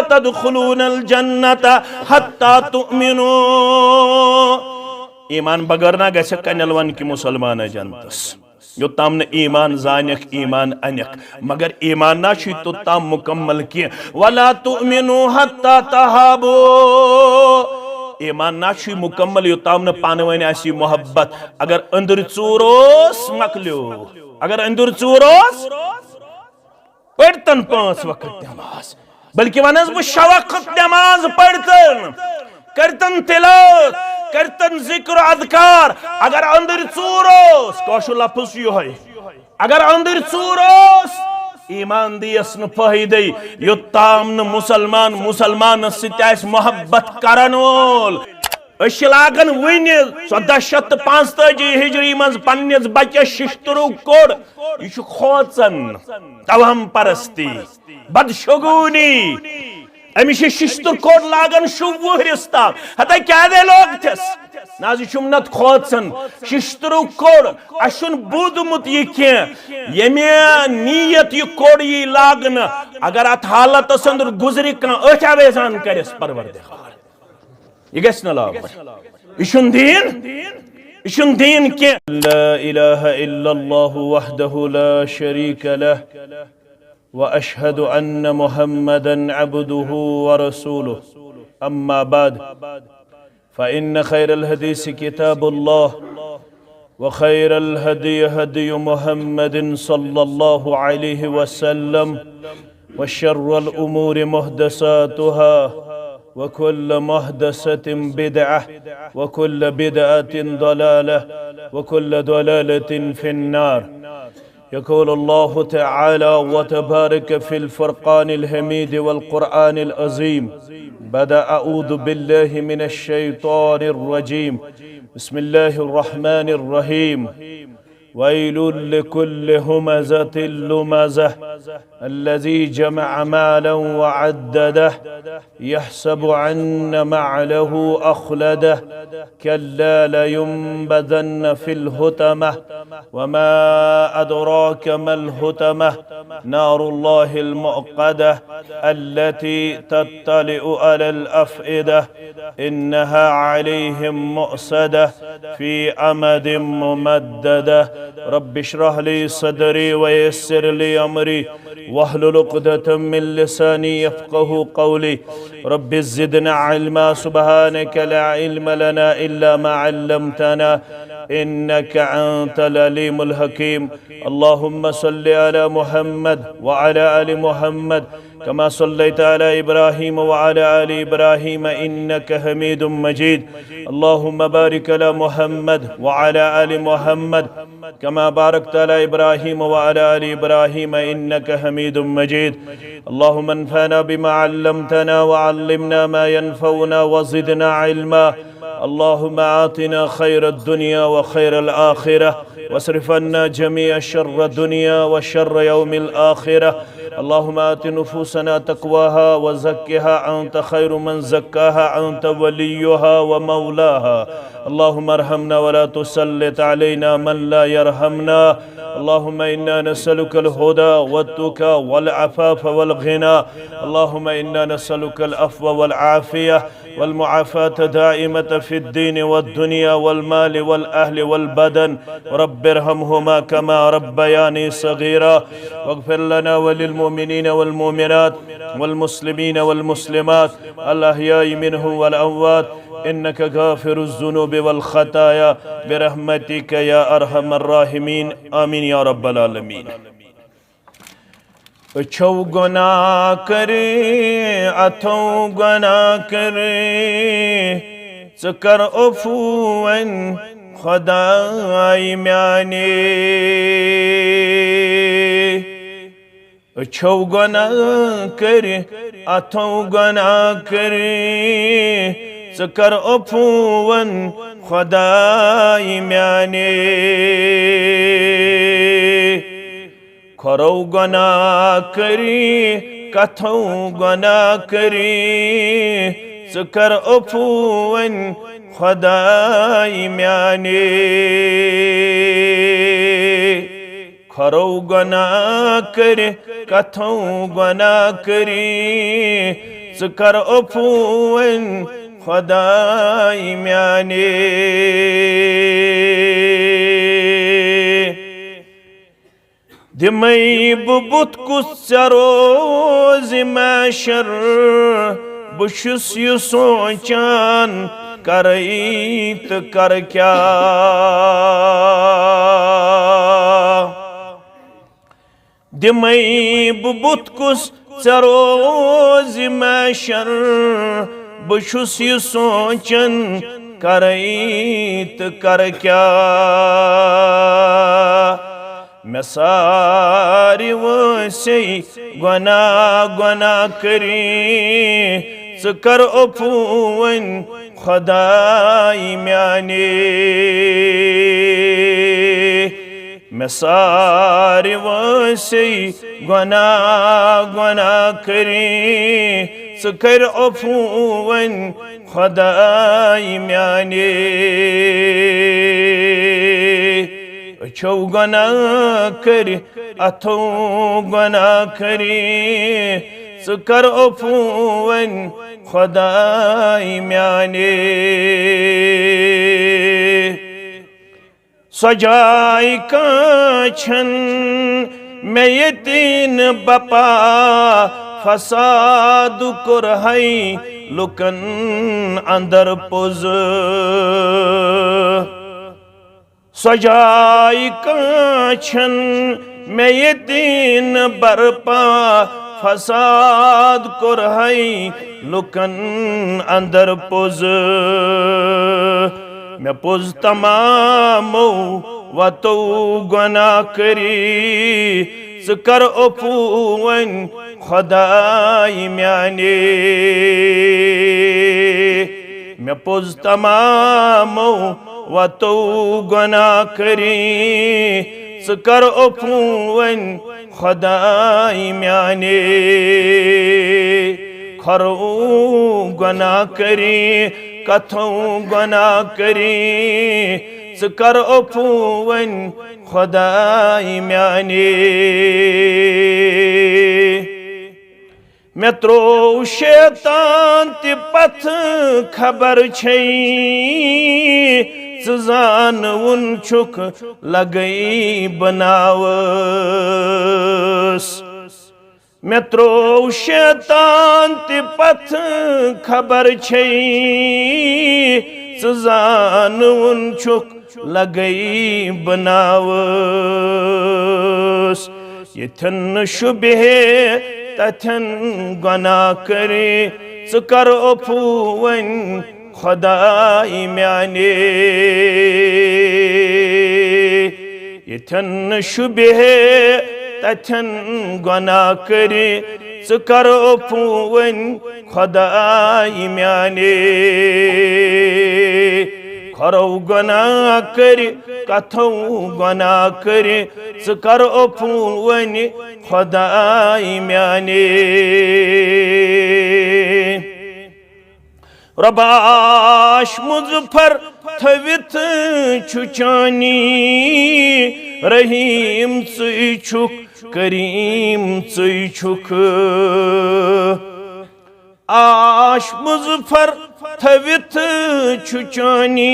تدخلون الجنة حتى تؤمنوا ایمان بغیر نہ گژھِ کنیلون کی مسلمان جنتس یوتام نہ ایمان زانک ایمان انک مگر ایمان نہ چھ توتام مکمل کی ولا تؤمنوا حتى تحابوا ایمان نہ چھ مکمل یوتام نہ پانوانی آسی محبت اگر اندر ژوٗر مکلیو اگر اندر ژوٗر پڑتن 5 وقت نماز بلکہ ونس بہ 6 وقت نماز پڑتن کرتن تلاوت کرتن ذکر اذکار اگر اندر ژوٗر کاشو لفظ یہ اگر اندر ژوٗر ایمان دیس نہ فائدے یوتام نہ مسلمان ست محبت کرن وول اش لاگن ون 1445 ہجری مز پنس بچس ششترو کوڑ یہ کھوچن توہم پرستی بدشگونی امس ششتر کوڑ لاگن شوہرس تام ہتا کیا دے لوگ تھس ناز یہ نت کھوچن ششترو کوڑ اشن بودمت یہ یمی نیت یہ کوڑ یہ لاگن اگر ات حالت اندر گزری کان اچھا ویزان کرس پروردگار یہ گھس نہ لاگ یہ دین کی لا الہ الا اللہ وحدہ لا شریک لہ واشہد ان محمدا عبدہ ورسولہ اما بعد فإن خير الحديث كتاب الله وخير الهدي هدي محمد صلى الله عليه وسلم وشر الأمور محدثاتها وكل محدثة بدعة وكل بدعة ضلالة وكل ضلالة في النار يقول الله تعالى وتبارك في الفرقان الحميد والقرآن العظيم بدأ أعوذ بالله من الشيطان الرجيم بسم الله الرحمن الرحيم ويل لكل همزة لمزة الذي جمع مالا وعدده يحسب أن معله أخلده كلا لينبذن في الهتمة وما أدراك ما الهتمة نار الله المؤقدة التي تطلع على الأفئدة إنها عليهم مؤصدة في أمد ممددة رب اشرح لي صدري ويسر لي أمري واحلل عقدة من لساني يفقه قولي رب زدنا علما سبحانك لا علم لنا إلا ما علمتنا إنك أنت العليم الحكيم اللهم صل على محمد وعلى آل محمد كما صليت على إبراهيم وعلى آل إبراهيم إنك حميد مجيد اللهم بارك على محمد وعلى آل محمد كما باركت على إبراهيم وعلى آل إبراهيم إنك حميد مجيد اللهم انفعنا بما علمتنا وعلمنا ما ينفعنا وزدنا علما اللهم آتنا خير الدنيا وخير الآخرة واصرف عنا جميع شر الدنيا وشر يوم الآخرة اللهم آت نفوسنا تقواها وزكها أنت خير من زكاها أنت وليها ومولاها اللهم ارحمنا ولا تسلط علينا من لا يرحمنا اللهم إنا نسألك الهدى والتقى والعفاف والغنى اللهم إنا نسألك العفو والعافية والمعافاة دائمة في الدين والدنيا والمال والأهل والبدن رب ارحمهما كما ربياني صغيرا واغفر لنا وللمؤمنين والمؤمنات والمسلمين والمسلمات الأحياء منهم والأموات إنك غافر الذنوب والخطايا برحمتك يا أرحم الراحمين آمين يا رب العالمين أچھو گناہ کرے اتھو گناہ کرے ژکر عفوًا خدائی میانے أچھو گناہ کرے اتھو گناہ کرے ژکر عفوًا خدائی میانے کھرو گناہ کری کتھو گناہ کری ژکر عفوًا خدائی میانے کھرو گناہ کری کتھو گناہ کری ज़ कर अफ़ूवन खुदाई म्याने दिमई बुत कुछ रोज़ मैशर बुशुस यु सोचान करई तो कर क्या दिमई बुत कुछ रोज़ मैशर बुशुस यु सोचन करई तो कर क्या मैं सारी वसे गुनाह करी ज़ कर अफ़ूवन खुदाई म्याने मैं सारी वसे गुनाह करी ज़ कर अफ़ूवन खुदाई म्याने अच्छो गुनाह कर अथो गुनाह करी ज़ कर अफ़ूवन खुदाई म्याने सजाई काछन मैं ये तीन बपा फसाद कुरहई लुकन अंदर पुज सजाई काछन मैं ये तीन बरपा फसाद कुरहई लुकन अंदर पुज मैं पुज तमामो व तो गुनाह करी ज़ कर अफ़ूवन खुदाई म्याने मैं पुज तमामो व तो गुनाह करी ज़ कर अफ़ूवन खुदाई म्याने खरो गुनाह करी कथों गुनाह करी ज़ कर अफ़ूवन खुदाई म्याने मैं त्रो शैतान ति पथ खबर छई ज़ जानवुन छुक लगई बनावस मैं त्रो शैतान ति पथ खबर छई ज़ जानवुन छुक लगई बनावस यथन शुबह तथन गुनाह करे ज़ कर अफ़ूवन खुदाई म्याने यथन शुबह तथन गुनाह करे ज़ कर अफ़ूवन खुदाई म्याने खरो गुनाह करे कथो गुनाह करे ज़ कर अफ़ूवन खुदाई म्याने रबाश मुज़फ़र थवित छुचानी रहीम ज़ुई छुक करीम ज़ुई छुक आश मुज़फ़र थवित छुचानी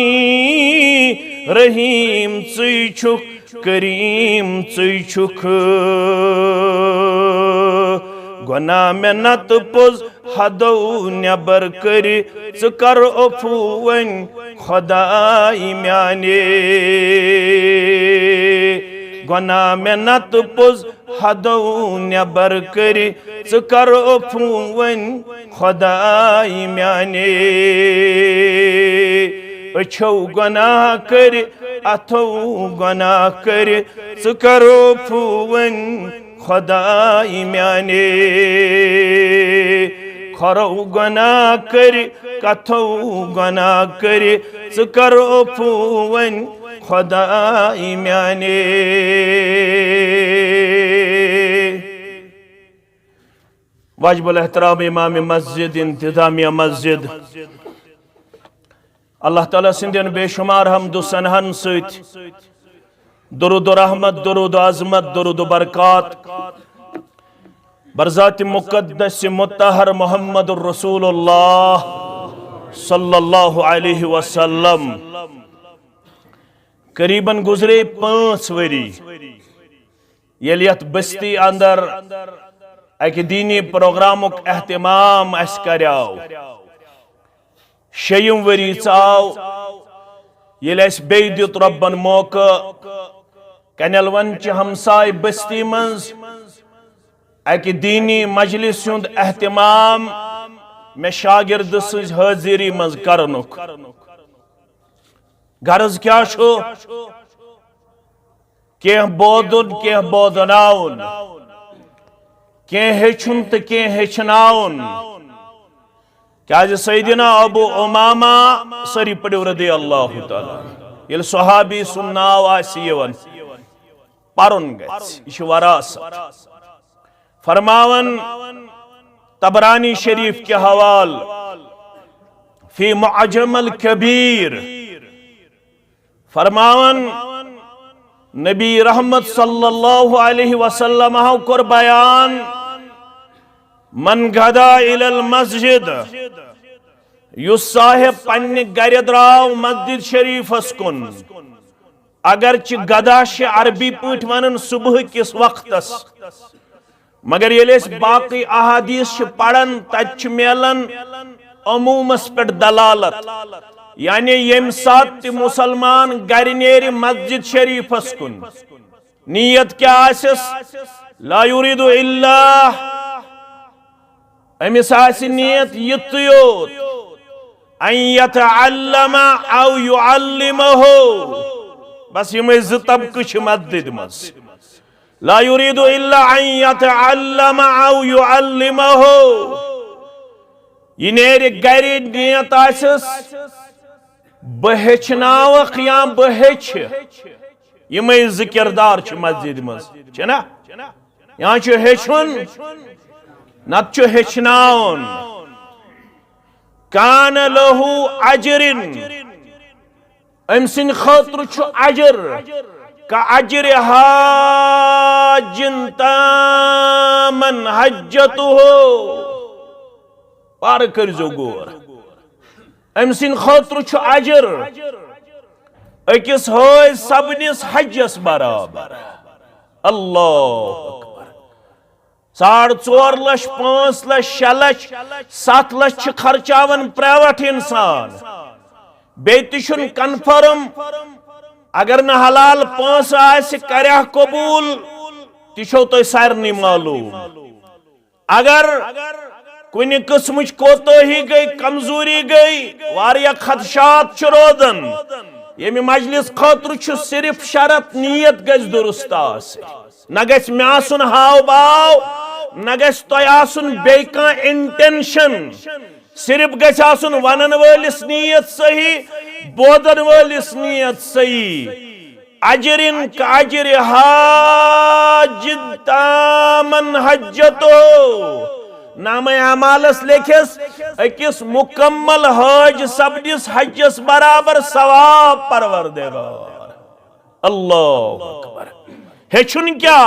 रहीम ज़ुई छुक करीम ज़ुई छुक गुनाह में नत पुज हदो नबर करी ज़ कर अफ़ूवन खुदाई म्याने गुनाह में नत पुज हदो नबर करी ज़ कर अफ़ूवन खुदाई म्याने अच्छो गुनाह करी अथो गुनाह करी ज़ कर अफ़ूवन खुदाई म्याने खरो गुनाह करी कथो गुनाह करी ज़ कर अफ़ूवन खुदाई म्याने वाजिबुल एहतराम इमाम मस्जिद इंतजामिया मस्जिद अल्लाह ताला सिंधन बेशुमार हमदु सनहन सत दुरूद रहमत दुरूद अज़मत दुरूद बरकात बरज़ात मुक़द्दस मुत्तहर मुहम्मद रसूलुल्लाह सल्लल्लाहु अलैहि वसल्लम करीबन गुजरे 5 वरी येल यथ बस्ती अंदर एक दीनी प्रोग्रामुक एहतमाम अस कर्याव। 6 वरी आव येल अस बे दित रब्बन मौका कनलवन च हमसाय बस्ती मंज एक दीनी मजलिस हुंद एहतमाम मे शागिर्द सज हाजिरी मज करनुक। गर्ज क्या छो केह बोदुन केह बोदनाउन केह हेचुन तो केह हेचनाउन। क्या सैयदना अबू उमामा सरी पड़ो रदी अल्लाह ताला ये सहाबी सुन नाव आवन परुन गि वरासत फरमावन तबरानी शरीफ के हवाल फी मुअज्जम कबीर फरमावन नबी रहमत सल्लल्लाहु अलैहि वसल्लम कोर बयान मन गदा इलल मस्जिद युस साहिब पन्ने गर द्राव मस्जिद शरीफस कुन अगरच गदा अरबी पट वन सुबह किस वक्तस मगर ये बाकी अहादीस पढ़न तच मिलन अमूमस पे दलालत यानी यम सात मुसलमान गर नेर मस्जिद शरीफस कुन नीयत क्या आसिस ला युरीदु इल्ला अमिस आसि नीयत युत योत अन यतअल्लम औ युअल्लिमहु बस यम ज तबक छ मस्जिद मज ला युरीदु इल्ला अन यतअल्लम औ युअल्लिमहु ये नेर गर नियत आसिस बहेचनावक या बहेच यम ज किरदार मस्जिद मज ना यहाँ हेचुन नत हेचनाउन कान लहू अजरिन अम सिन खतर अजर का अजर हाजिन तामन हज्जतुहु पार करजो गोर अम सिन खतर अजर अकिस हज सबनिस हजस बराबर। अल्लाह 4.5 लाख 5 लाख 6 लाख 7 लाख खर्चावन प्राइवेट इंसान बेतिशुन कन्फर्म अगर न हलाल पांस आस करह कबूल तिशो तो सारनी मालूम। अगर कुछ किस्म कोताही गई कमजोरी गई वारिया खदशात रोदन ये मजलिस खतर सिर्फ शरत नीयत गज दुरुस्त न गस मे आसुन हाव भाव न गस तोय आसुन बे कह इंटेंशन सिर्फ गस आसुन वनन वलिस नीयत सही बोदन वलिस नीयत सही। अजरिन का अजर हाजिद तामन हज्जतो नामे अमालस लेखिस अकिस मुकम्मल हज सबनिस हजस बराबर सवाब परवरदिगार। अल्लाह अकबर। हेचुन क्या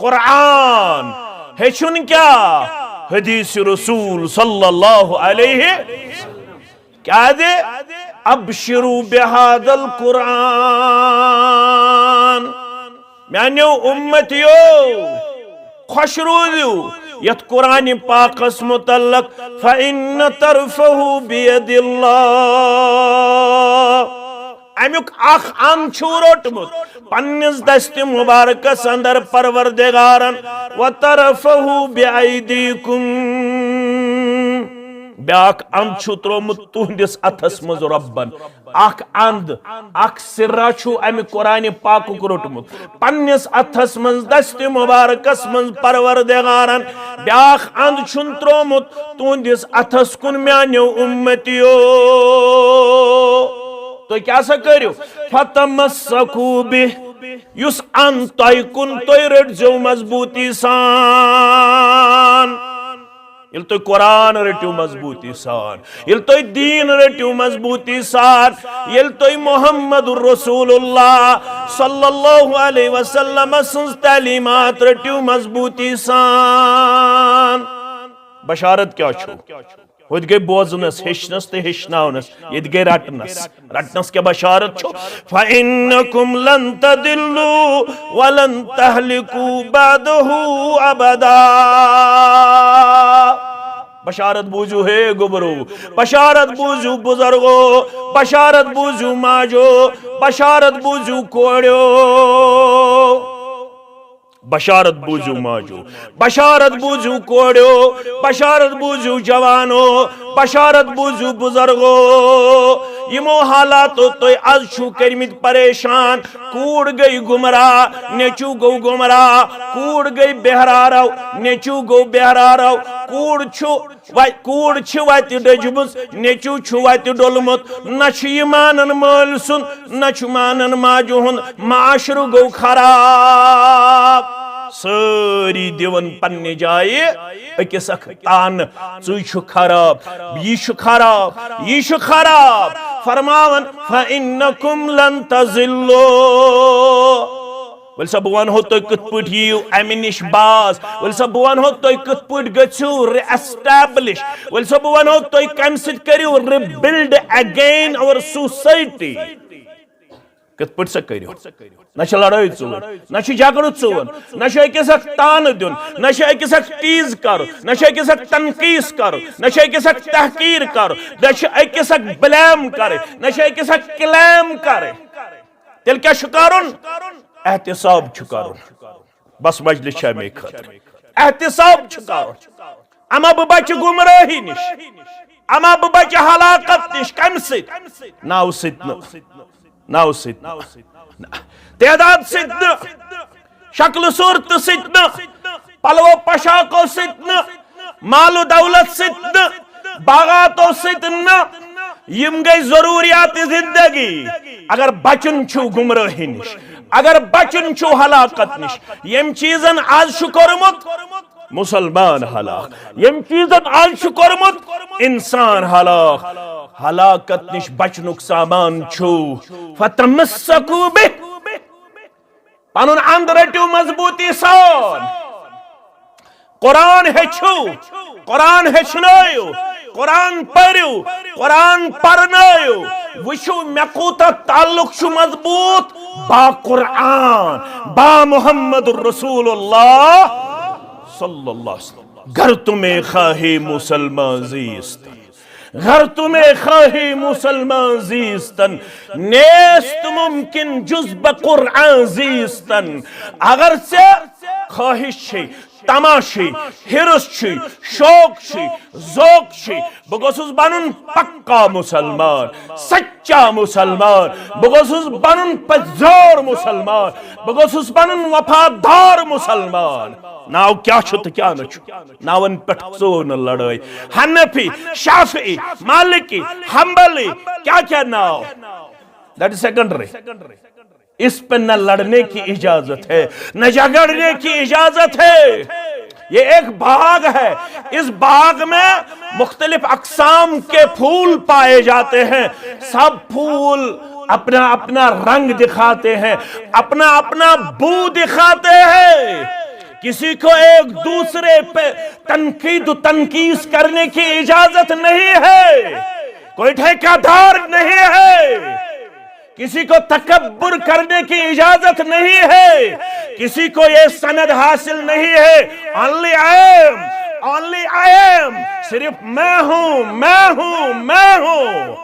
कुरान हेचुन क्या हदीस रसूल सल्लल्लाहु अलैहि क्या दे अबशिरु बिहादल कुरान म्यान्यो उम्मतियो खुश रूजू यत कुरान पाकस मुतल्लक फइन्न तरफहु बियदिल्लाह अमुक अख अन छु रोटमुत पन्निस दस्ति मुबारकस अंदर परवरदिगारन व तरफहु बिअयदीकुम ब्याक अंद छु त्रोमुत तुहंदिस अथस मज रब्बन अख अंद अख सिर्रा छु अमि कुरान पाकुक रोटमुत पन्निस अथस मज दस्ति मुबारकस मज परवरदिगारन ब्याक अंद छुन त्रोमुत तुहंदिस अथस कुन म्यान्यो उम्मतियो तो क्या सा करो फतमस्सकू बिह युस अन तय कुन तय रटजो मजबूती सान यिल तुम कुरान रटियो मजबूती सान, यिल तुम दीन रटियो मजबूती सान, यिल तुम मुहम्मद रसूलुल्लाह सल्लल्लाहु अलैहि वसल्लम सन्ज तालीमात रटियो मजबूती सान। बशारत क्या छो? वो गई बोजनस, हेचनस ते हेचनावनस, ये गई रटनस। रटनस क्या बशारत छो? फ़इन्नकुम लन तदिल्लू वलन तहलिकू बअदहू अबदा। बशारत बूझू हे गुबरू, बशारत बूझू बुजुर्गो, बशारत बूझू माजो, बशारत बूझू कोड़ो, बशारत बूझू माजो, बशारत बूझू कोड़ो, बशारत बूझू जवानो, बशारत बूझू बुजुर्गो। यमो हालातो तो आज छु करमित परेशान। कूड़ गई गुमराह, नेचू गो गुमराह, कूड़ गई बेहरारव, नेचू गो बेहरारव, कूड़ छु वत डजमुत, नेचू छु वत डोलमुत। न छु मानन माल सुन, न छु मानन माजो हुन, माशरू गो खराब। सारी दिवन पन्ने जाए अकिस अख तान, चुई छु खराब, यी छु खराब, यी छु खराब। फरमावन फ़इन्नकुम लन तज़िल्लो। वल सब वन हो तो कत पट यू अमि निश बाज, वल सब वन हो तो कत पट गछु रीएस्टैब्लिश, वल सब वन हो तो कम सित करियो रिबिल्ड अगेन आवर सोसाइटी। कत पट स करियो न छ लड़ाई चोन, न छ झगड़ चोन, न छ अकिस अख तान दिन, न छ अकिस अख टीज कर, न छ अकिस अख तनकीस कर, न छ अकिस अख तहकीर कर, न छ अकिस अख ब्लेम कर, न छ अकिस अख क्लेम कर। तेल क्या शुकारुन? एहतिसाब छुकारुन। बस मजलिस छ मे खतर एहतिसाब छुकारुन। अमा बह बच गुमराही निश, अमा बह बच हलाकत निश। कम सित? नाव सित न, नाव सित न, तेदाद सित न, शक्ल सूरत सित न, पलवो पशाको सित न, मालो दौलत सित न, बागातो सित न। यम गई जरूरियात जिंदगी। अगर बचन छु गुमराही निश, अगर बचन छु हलाकत निश, यम चीजन आज छु कोरमुत मुसलमान हलाक, यम चीजन आज छु कोरमुत इंसान हलाक। हलाकत निश बचनुक सामान छु फतमस्सकू बिह। पनुन अंद रटियो मजबूती सान। कुरान हेचु, कुरान हेचनायो, कुरान पढ़ियो, कुरान पढ़नायो। वुचु मे कूता ताल्लुक छु मजबूत बा कुरान, बा मुहम्मद रसूलुल्लाह सल्लल्लाहु अलैहि वसल्लम। घर तुम्हें खाहे मुसलमान जीस्तन, घर तुम्हें खाहे मुसलमान जीस्तन, नेस्त मुमकिन जुज़ ब कुरान जीस्तन। अगर से ख्वाहिश है, तमाशे, हिरस छे, शौक छे, ज़ौक छे, बगोसुस बनन पक्का मुसलमान, सच्चा मुसलमान, बगोसुस बनन पज़ोर मुसलमान, बगोसुस बनन वफादार मुसलमान। नाव क्या छु तो क्या न छु? नावन पेट सो न लड़ाई। हनफी, शाफी, मालिकी, हम्बली, क्या क्या नाव? That is secondary. इस पे न लड़ने की इजाजत है, न झगड़ने की इजाजत है। ये एक बाग है, इस बाग में मुख्तलिफ अक़साम के फूल पाए जाते हैं। सब फूल अपना अपना रंग दिखाते हैं, अपना अपना बू दिखाते हैं। किसी को एक दूसरे पे तनकीद तनकीस करने की इजाजत नहीं है, कोई ठेकेदार नहीं है। किसी को तकब्बुर करने की इजाजत नहीं है, किसी को यह सनद हासिल नहीं है। ओनली आई एम, सिर्फ मैं हूं, मैं हूं, मैं हूं।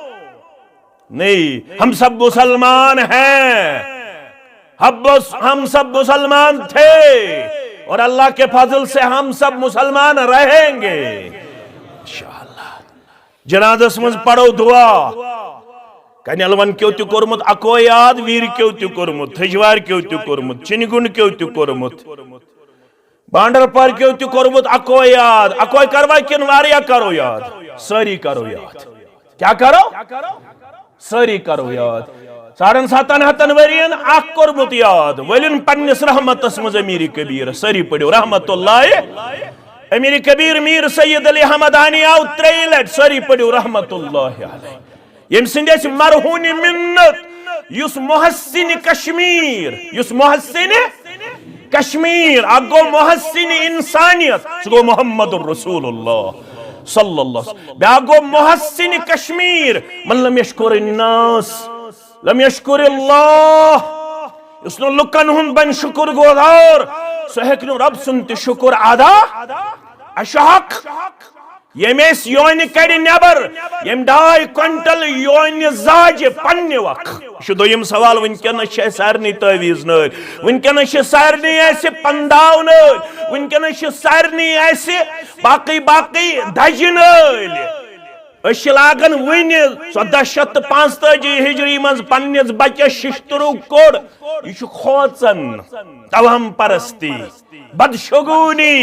नहीं, हम सब मुसलमान हैं, हम सब मुसलमान थे और अल्लाह के फजल से हम सब मुसलमान रहेंगे इंशाअल्लाह। जनाज़स मज पढ़ो दुआ। कन्यलवन क्यों त्यो कोरमुत अको याद, वीर क्यों त्यो कोरमुत, थजवार क्यों त्यो कोरमुत, चिनगुन क्यों त्यो कोरमुत, बांडर पर क्यों त्यो कोरमुत अको याद। अको करवा किन वारिया करो याद, सारी करो याद। क्या करो? सारी करो याद। 7.5 वरियन अख कोरमुत याद। वलिन पन्निस रहमतस मज अमीर कबीर सारी पढ़ो रहमतुल्लाह अमीर कबीर मीर सैयद अली हमदानी आव 3 लट सरी पड़ो रहमतुल्लाह अलैह यम सिंदे मरहून मिन्नत युस मुहस्सिन कश्मीर युस मुहस्सिन कश्मीर अगो मुहस्सिन इंसानियत सगो मोहम्मदुर रसूलुल्लाह सल्लल्लाहु अलैहि वसल्लम बेगो मुहस्सिन कश्मीर मन लम यशकुर अन्नास लम यशकुर अल्लाह उसनो लुकन हुन बन शुक्र गुजार सो हेकनु रब सुन ते शुक्र अदा अशहक यमेस योन कड़ नबर यम 2 क्विंटल योन जाज पन्ने वक्त दोयम सवाल वनकनस सारे तवीज नल वनकनस सारे पंदाव नल वनकनस सारे बाकी बाकी दज नल लागन वन 1445 हिजरी मज पन्निस बचस शिश्तरू कोड़ यह खोचन तवहम परस्ती बदशगुनी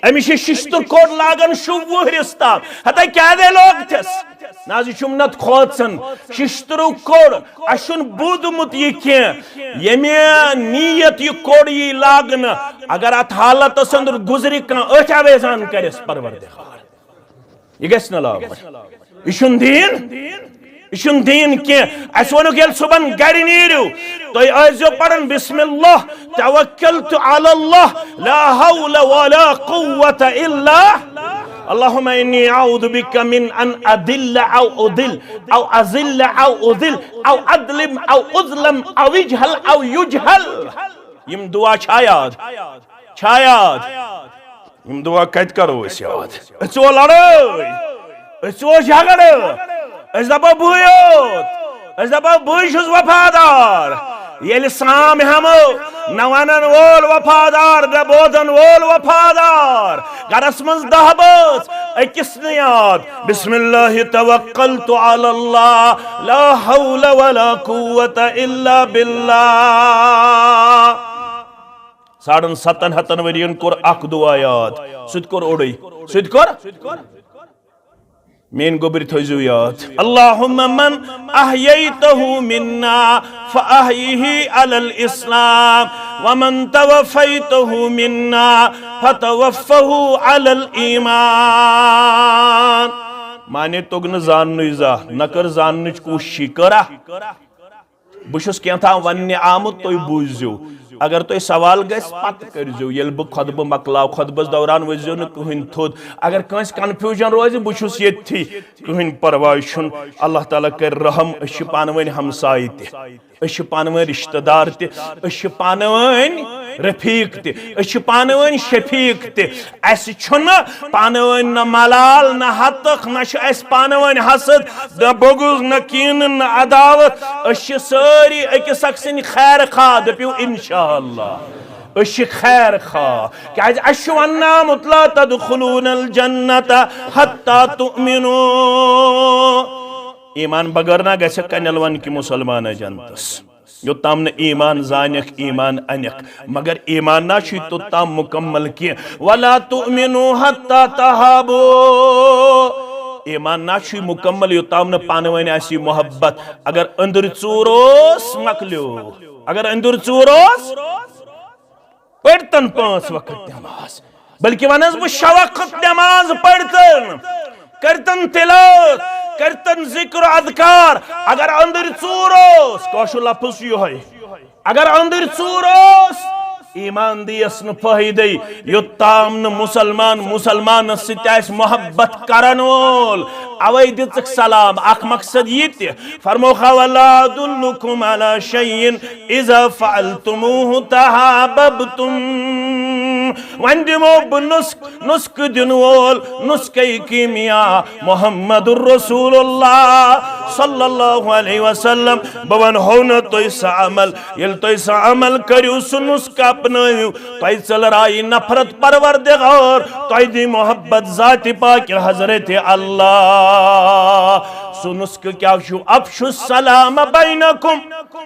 अमिश शिश्तर कोड़ लागन शुवहरिस ताम हता क्या दे लोग थस नाज नत खोचन शिश्तरू कोड़ अशुन बूदमुत यह यमे नीयत यह कोड़ यी लागन अगर अत हालत अंदर गुजरी कह अठ अवेजान करस परवरदिगार यह गस न लाग यह दीन कह वोनुक सुबह गर नीरू तुम आजो पढ़न बिस्मिल्लाह तवक्कलतु अलल्लाह ला हौला वला कुव्वता इल्ला अल्लाहुम्मा इन्नी अऊदु बिका मिन अन अदिल्ला औ उदिल औ अजिल्ला औ उदिल औ अदलिम औ उज़लम औ इजहल औ युजहल यम दुआ छायाद यम दुआ कत करो अस याद अचो लड़ाई अचो झगड़ दपो बुयोत दपो बुश वफादार ये साम हमो न वनन वोल वफादार न बोधन वोल वफादार गरस मज 10 बस अकिस याद बिस्मिल्लाह तवक्कलतु अलल्लाह ला हौला वला कुव्वता इल्ला बिल्लाह 7.5 वरियन कोर अख दुआ याद सुत कोर ओडई सुत कोर मेन गोबर थोजु याद अल्लाहुम्मा मन अहयैतहु मिन्ना फअहयिही अलल इस्लाम व मन तवफ़ैतहु मिन्ना फतवफ़्फ़हु अलल ईमान माने तोग न जाननु जा नकर जाननुच कोशिश करा बुशस केथा वन्ने आमुत तोय बूझो अगर तुम सवाल गस पत करो ये बह खुतब मकलाव खुतबस दौरान वजो न कहीं थोद अगर कंस कन्फ्यूजन रोज बहुस ये कहीं परवाह अल्लाह ताला कर रहम पान वन हमसाय त पान वन रिश्तेदार त पान वन रफीक त पान वन शफीक त पान वन न मलाल न हतक न पान वन हसद न बगुज न कीन न अदावत सारी अकिस अक्सन खैर खा दपो इंशाअल्लाह खैर खा क्या वन्ना मुतला तदखुलूनल जन्नत हत्ता तुमिनू ईमान बगर ना गछ कनलवन कि मुसलमान जनतस योताम न ईमान जानक ईमान अनक मगर ईमान ना छि तो ताम मुकम्मल कि वला तुमिनू हत्ता तहाबू ईमान ना छि मुकम्मल योताम न पानवन आसी मोहब्बत अगर अंदर चूरोस मकलो अगर अंदर चूरोस पढ़तन 5 वक्त नमाज बल्कि वनस बह 6 वक्त नमाज पढ़तन करतन तिलावत करतन जिक्र अदकार अगर अंदर चूरोस कौशल लफ्ज यह अगर अंदर चूरोस ईमान दियस न फायदे योताम न मुसलमान सत मोहब्बत करन वोल अवै दितक सलाम अख मकसद ये फरमोखा वला अदुल्लुकुम अला शैइन इज़ा फअलतुमूहु तहाबबतुम वन दिमो नुस्क दिन वोल नुस्के कीमिया मुहम्मदुर रसूलुल्लाह सल्लल्लाहु अलैहि वसल्लम बवन होन तोइसा अमल यल तोइसा अमल करियो सु नुस्क अपनायो तोइ चलराई नफरत परवरदिगार तोइ दी मोहब्बत जाति पाक हजरत अल्लाह सु नुस्क क्या छु अफशु सलाम बैनकुम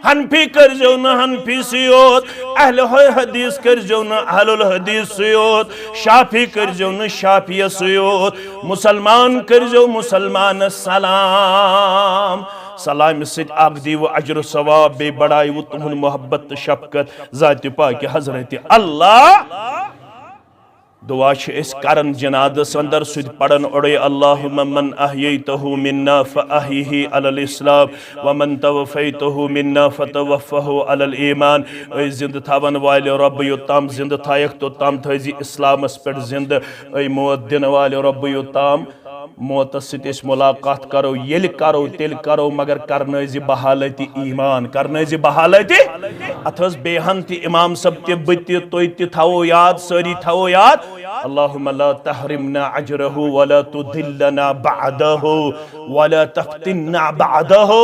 हनफी कर जो न हनफी सियोत अहले हदीस कर जो न अहलुल हदीस सियोत शाफी कर जो न शाफी सियोत मुसलमान कर जो मुसलमान सलाम सलाम सिद आग दीव अजर सवाब बे बड़ाई वो तुम मोहब्बत शफकत जाति पाक हजरत अल्लाह दुआ करन जनादस अंदर सुध पढ़न ओड़े अल्लाहुम्मा मन अहयैतहु मिन्ना फअहयिही अलल इस्लाम व मन तवफ़ैतहु मिन्ना फतवफ़्फ़हु अलल ईमान। ऐ जिंद थावन वाले रब योत्ताम जिंद थायक तोत्ताम थैजी इस्लामस पेट जिंद। ऐ मौत दिन वाले रब योत्ताम मौत सित मुलाकात करो येल करो तेल करो मगर करनैज़ि बहालती ईमान करनैज़ि बहालती अथस बेहन ति इमाम सब ति बति तोय ति थवो याद सारी थवो याद अल्लाहुम्मा ला तहरिमना अजरहु वला तुदिल्लना बअदहु वला तफ्तिन्ना बअदहु।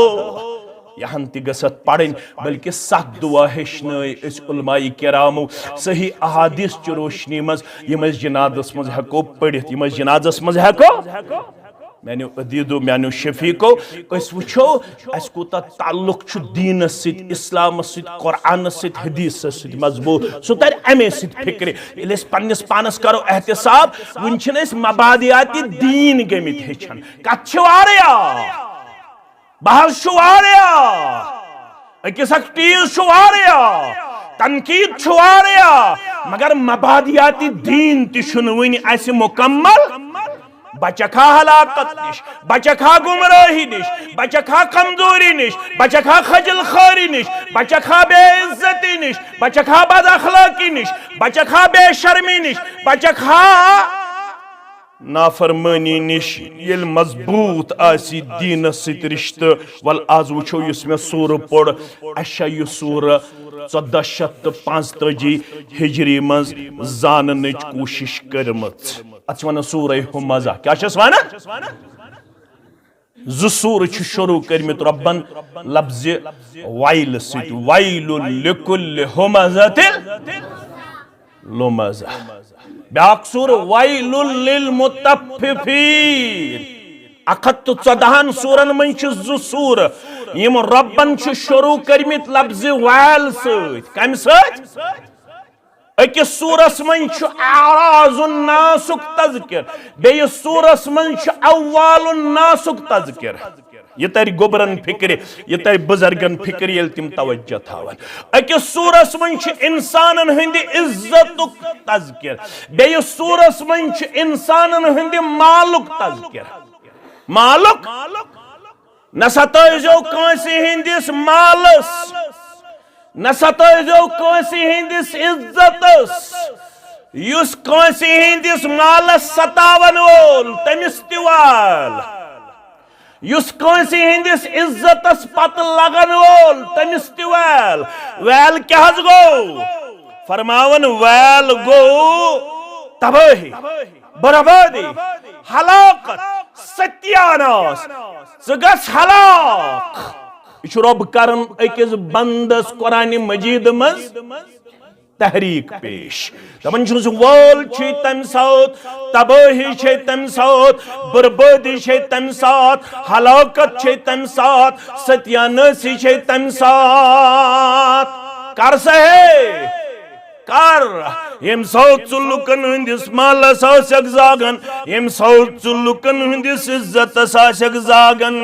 यहाँ ति गसत पढ़न बल्कि सख दुआ हेचनय उलमाए किरामो सही अहादीस च रोशनी मज यम जनादस मज हेको पढ़ित यम जनादस मज हेको मैंने अदीदो मैंने शफीको वो अस कूता ताल्लुक दीन सित इस्लाम सित कुरान सित हदीस सित मजबूत सह तर अमे सित फिक्र ये पन्निस पानस करो एहतिसाब वन मबादियाती दीन गमित हेचन कत वारिया बहस वारिया अकिस टीज वारिया तनकीद वारिया मगर मबादियाती दीन तुन वन अस मुकम्मल बचखा हलाकत निश बचखा गुमराही निश बचखा कमजोरी निश बचखा खजल खारी निश बचखा बेइज्जती निश बचखा बद अखलाकी निश बचखा बेशर्मी निश बचखा नाफरमानी निश येल मजबूत आसी दीन सित रिश्ते वल आज वुचो युस मे सूर पढ़ अच्छा यह सूर 1445 हिजरी मज जाननच कोशिश करमच अत वन सूरह हुमज़ा क्या वन ज सूर शुरू करमित रब्बन लफ्ज वाइल सित वाइलुल लिकुल्लि हुमज़तिल लुमज़ा ब्याक सूर वाइलुल लिल मुतफ्फिफीन 114 सूरन मन ज सूर यम रब्बन शुरू करमित लफ्ज वाइल सत कम सत अकिस सूरस मन आराजुन नासुक तज़किर बेयिस सूरस मन अव्वालुन नासुक तज़किर ये तर गोबरन फिक्र ये तर बुजुर्गन फिक्र ये तिम तवज्जो थावन अकिस सूरस मन इंसानन हंदि इज्जतुक तज़किर बेयिस सूरस मन इंसानन हंदि मालुक तज़किर मालुक न सतैजो कांसी हंदिस मालस न सतैजो कांसी हंदिस इज्जतस युस कांसी हंदिस मालस सतावन वोल तमिस तिवाल युस कांसी हंदिस इज्जतस पत लगन वोल तमिस तिवाल वैल क्या गो फरमावन वैल गो तबाही बर्बादी हलाकत सत्यानाश ज़गस हलाक यह रब करन अकिस बंदस कुरान मजीद मज तहरीक पेश दपन वोल तम सात तबाही तम सात बर्बादी तम सात हलाकत तम सात सत्यानाशी तम सात कर सहे कर यम सात लुकन हंदिस मालस आसक जागन यम सात लुकन हंदिस इज्जतस आसक जागन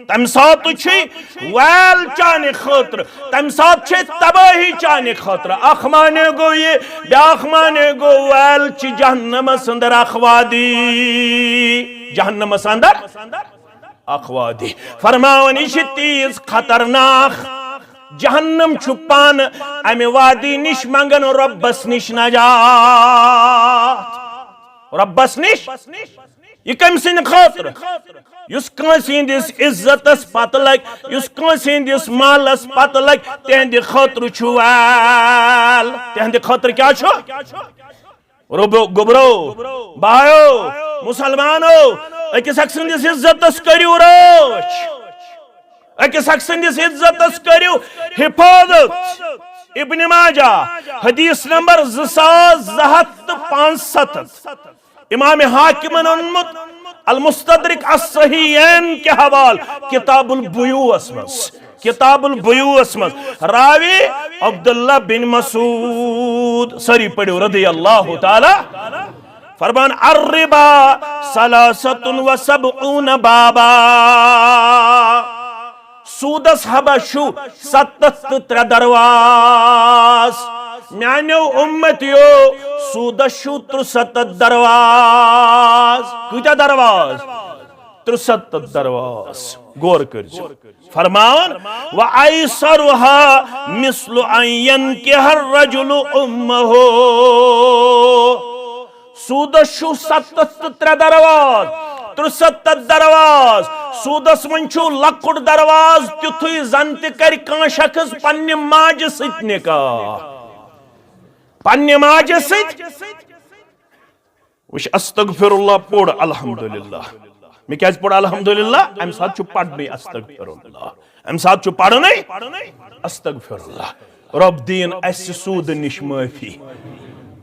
तम सात वैल चाने खतर तम सात तबाही चाने खतर अख माने गो ये ब्याख माने गो वैल जहन्नमस अंदर अखवादी जहन्नमस अंदर अखवादी फरमावन यह तीज खतरनाक जहन्नम छुपान अमे वादी निश मंगन रब्बस निश नजात रब्बस निश यह कम सिंद खतर युस कांसी हंदिस इज्जतस पत लग युस कांसी हंदिस मालस पत लग तेहंदि खतर वैल तेहंदि खतर क्या गुबरो बायो मुसलमानो अकिस अख सदिस इज्जतस करियो रोच अकिस अख सदिस इज्जतस करियो हिफाजत इब्न माजा हदीस नंबर 2265 इमाम हाकिमन उन्मुत अल मुस्तदरिक अस-सहीहैन के हवाल किताबुल बुयूअस मज रावी अब्दुल्लाह बिन मसूद सरी पढ़ो रदियल्लाहु ताला फरमान अर्रिबा सलासतुन व सबऊन बाबा सूदस हबशु 73 दरवाज म्यानो उम्मतियो सूदस 73 दरवाज कुता दरवाज 73 दरवाज गौर कर फरमान व आइसरुहा मिस्लु अन यनकिहर रजुलु उम्महु सूदस 73 दरवाज 73 दरवाज सूदस मंचु लकुड़ दरवाज तिथुई जन त कर कां शख्स पन्ने माज सत निकाह पन्ने माज सत वश अस्तगफिरुल्लाह पोड़ अल्हम्दुलिल्लाह मैं क्या पोड़ अल्हम्दुलिल्लाह अम साथ छु पढ़ने अस्तगफिरुल्लाह अम साथ छु पढ़ने अस्तगफिरुल्लाह रब दीन अस सूद निश माफी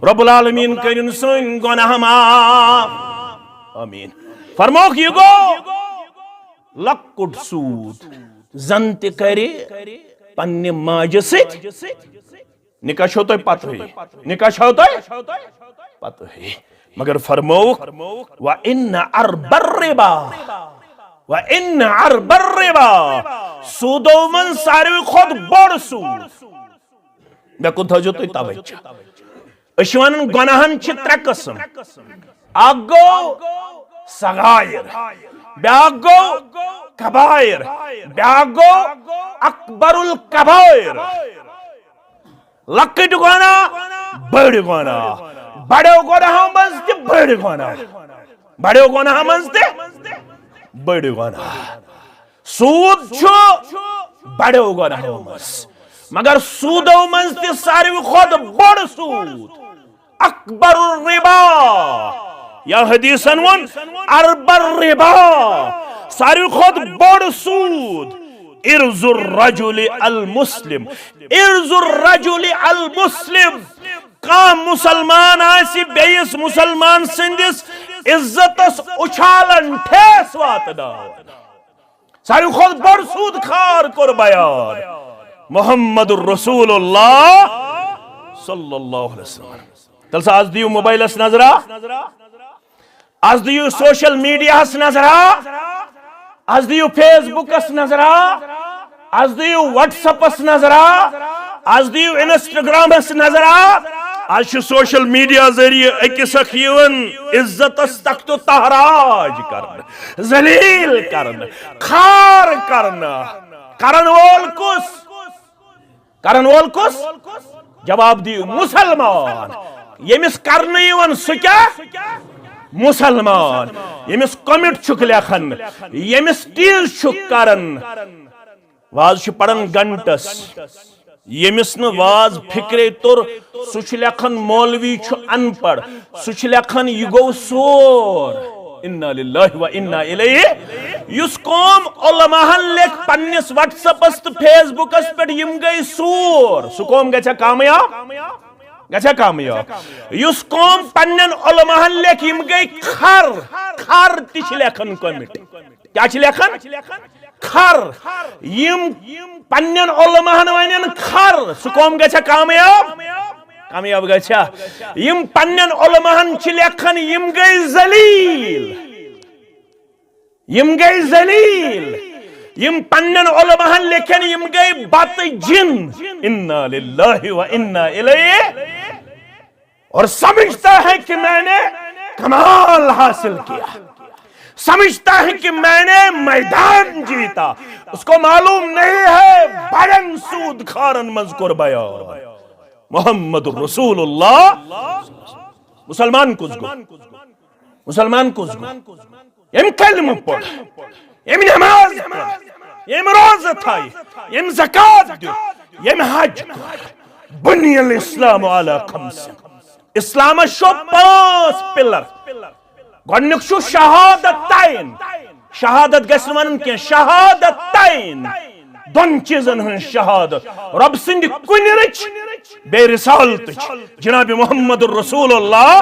रब्बुल आलमीन करिन सन गुनाह माफ आमीन फरमोक ये गो लकुट सूद जन त करे पन्ने माज सत निकाह छो तो पत है निकाह छो तो पत है मगर फरमोक व इन अरबर रिबा सूदो मन सारे खुद बड़ सूद मे को थजो तो तवज्जो अशवन गुनाहन छ त्रे किस्म अगो सगायर ब्यागो कबायर ब्यागो अकबरुल कबायर लकट गुनाह बड़ गुनाह बड़ो गुनाह मज ते बड़ गुनाह बड़ो गुनाह मज ते बड़ गुनाह सूद छो बड़ो गुनाह मज मगर सूदो मज ते सारे खुद बड़ सूद अकबरुल रिबा या हदीसन वन अरबर रिबा सारे खुद बड़ सूद इर्जुर रजुल अल मुस्लिम का मुसलमान आसी बेइस मुसलमान सिंदिस इज्जतस उछालन ठेस वातदान सारे खुद बड़ सूद खार कर बयान मुहम्मदुर रसूलुल्लाह सल्लल्लाहु अलैहि वसल्लम तल आज दियो मोबाइलस नजरा आज दियो सोशल मीडियास नजरा आज दियो फेसबुकस नजरा आज दियो व्हाट्सएपस नजरा आज दियो इंस्टाग्रामस नजरा आज सोशल मीडिया जरिए अकिस इज्जतस तख्त तहराज करन जलील करन खार करन करन वोल कुस जवाब दियो मुसलमान यमिस करन यवन सु क्या मुसलमान यमिस कमिट छुक लेखन यमिस टीज छुक करन वाज छु पढ़न घंटस यमिस न वाज फिक्रे तुर सु छु लेखन मौलवी छु अनपढ़ सु छु लेखन यह गो सोर इन्ना लिल्लाहि व इन्ना इलैहि युस कौम उलमाहन लेख पन्निस व्हाट्सएपस तो फेसबुकस पे यम गई सोर सु कौम गछा कामयाब युस कौम पन्नन उलमाहन लेख यम गई खर तिछ लेखन कमिट क्या छ लेखन खर यम पन्नन उलमाहन वनन खर सु कौम गछा कामयाब गछा यम पन्नन उलमाहन छ लेखन यम गई जलील यम पन्नन उलमाहन लेखन यम गई बत जिन इन्ना लिल्लाहि व इन्ना इलैहि और समझता है कि मैंने कमाल हासिल किया समझता है कि मैंने मैदान जीता उसको मालूम नहीं है बड़न सूद खारन मजकुर बयान मुहम्मदुर रसूलुल्लाह मुसलमान कुछ यम कलम पढ़ यम नमाज पढ़ यम रोज़ा थाई यम ज़कात दे यम हज बुनियल इस्लाम अला खम्स इस्लाम शो 5 पिलर गन्नुक शो शहादत गसन वनन के शहादतैन दोन चीजन हन शहादत रब सिंद कुन रच बे रिसालत जनाब मुहम्मदुर रसूलुल्लाह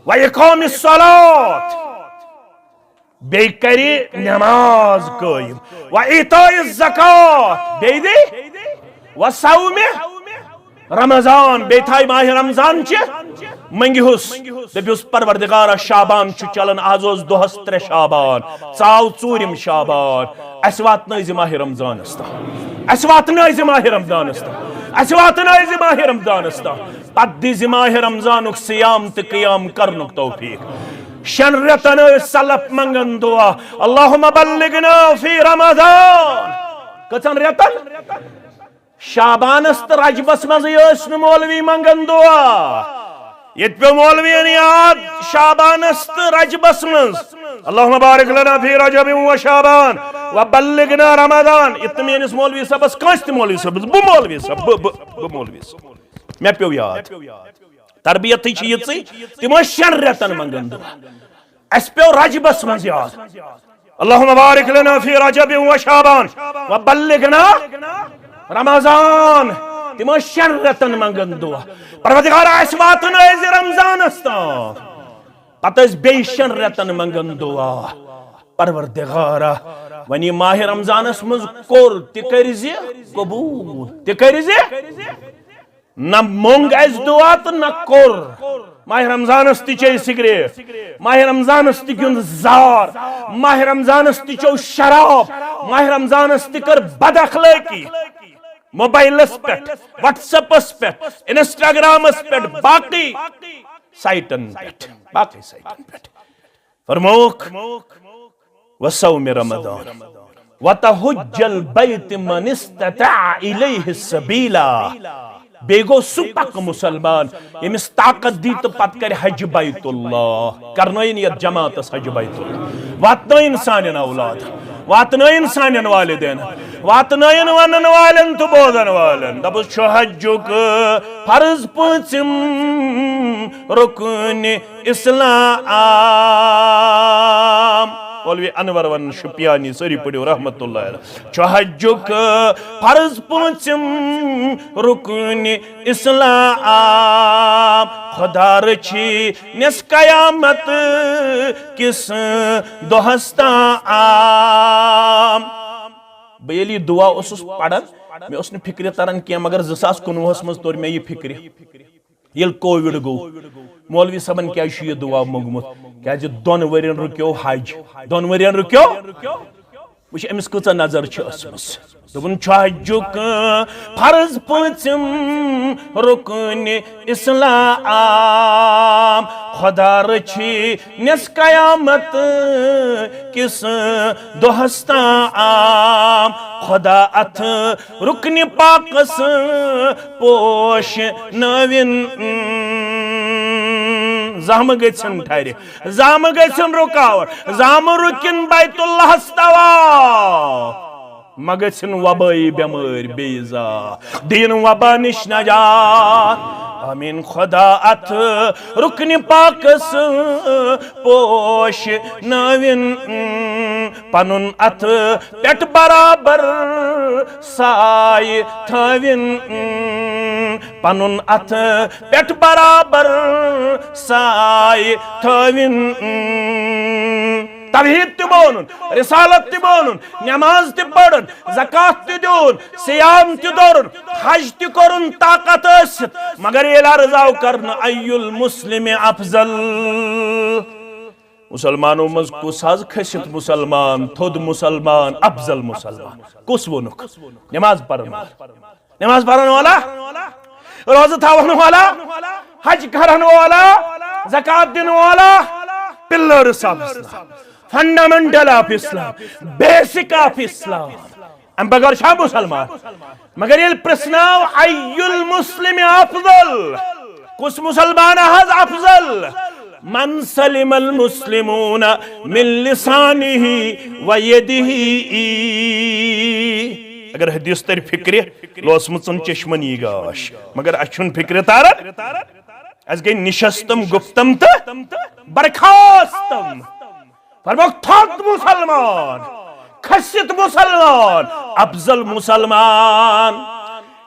व इकामिस सलात बे करी नमाज कायम व इताइज ज़कात बे दे व सौम रमजान बे थाई माह रमजान च मंगिहुस दपियुस परवरदिगार शाबान छु चलन आजोस दोहस 3 शाबान चाव 4 शाबान अस वातनाय माह रमजान अस वातनाय माह रमजान अस वातनाय माह रमजानस तान पत दिज माह रमजानुक सियाम तो क़याम करनुक तौफीक शन रतन सलफ मंगन दुआ अल्लाहुम्मा बल्लिगना फी रमजान कचन रतन शाबानस तो रजबस मज मौलवी मंगन दुआ ये पे मौलवियन याद शाबानस तो रजबस मज अल्लाहुम्मा बारिक लना फी रजब व शाबान व बल्लिगना रमजान इत मेनिस मौलवी सबस कस त मौलवी सबस बु मौलवी सब बु मौलवी सब मे पे याद तरबियत यी तिम शन रतन मंगन दुआ अस पे रजबस मज याद अल्लाहुम्मा बारिक लना फी रजब व शाबान व बल्लिगना रमजान तिम शन रतन मंगन दुआ परवरदिगार अस वातनाय रमजानस तान पत बे शन रतन मंगन दुआ परवरदिगार वनी माह रमजानस मज कोर तिकरिजे कबूल तिकरिजे न मोंग अस दुआ तो न कोर माह रमजानस चे सिगरेट माह रमजानस गिंद जार माह रमजानस चो शराब माह रमजानस कर बदअखलाकी मोबाइलस पे व्हाट्सएपस पे इंस्टाग्रामस पे बाकी साइटन पे बाकी साइटन पे फरमोक वसौम रमजान वतहुज्जल बैत मन इस्तता इलैहि सबीला बेगो सुपक मुसलमान यमिस ताकत दी तो पत कर हज बैतुल्लाह करनयन यत जमातस हज बैतुल्लाह वातनयन सानन औलाद वातनयन सानन वालिदैन वातनयन वनन वालन तो बोदन वालन दबुस छ हज्जुक फर्ज पुचिम रुकन इस्लाम मौलवी अनवर वन शुपियानी सरी पड़ो रहमतुल्लाह अलैह छ हज्जुक फर्ज पुचिम रुकन इस्लाम खुदा रची निस कयामत किस दोहस्ता बेली दुआ उसुस पढ़न मे उस फिक्र तरन क्या मगर 2019 मज तोर मे यह फिक्र ये कोविड गो मौलवी सबन क्या यह दुआ मोगमुत क्या 2 वरियन रुक्यो हज 2 वरियन रुक्यो वुच अमिस कच नजर दोपन हज्जुक फर्ज पुचिम रुकन इस्लाम खुदा रची निस कयामत किस दोहस्ता खुदा अथ रुकन पाकस पोश नविन जाम गन ठहर जाम गन रुकावट जाम रुकिन बैतुल्लाह तवा मगन वबाई बेमार बेजा दीन वबा निश नजात आमीन खुदा अथ रुकन पाकस पोश नविन पनुन अथ पेट बराबर साय थविन पनुन अथ पेट बराबर साय थविन तवहीद ते बोलन रिसालत ते बोलन नमाज ते पढ़न ज़कात ते दोन सियाम ते दोरन हज ते करन ताकत आसित मगर ये अर्जाव करन अय्युल मुस्लिम अफजल मुसलमानों मज कुस हज खसित मुसलमान थोद मुसलमान अफजल मुसलमान कुस वोनुक नमाज पढ़न वाला रोज़ा थावन वाला हज करन वाला ज़कात दिन वाला pillars of Islam fundamental of Islam basic of Islam अम बगैर शाह मुसलमान मगर ये प्रश्नाव अय्युल मुस्लिम अफजल कुस मुसलमान हज अफजल मन सलिमल मुस्लिमून मिन लिसानिही व यदिही अगर हदीस तर फिक्र लोसमुचन चश्मनी गाश मगर अछुन फिक्र तारन अस गई निशस्तम गुप्तम त बरखास्तम फरमाओ थोत मुसलमान खसित मुसलमान अफजल मुसलमान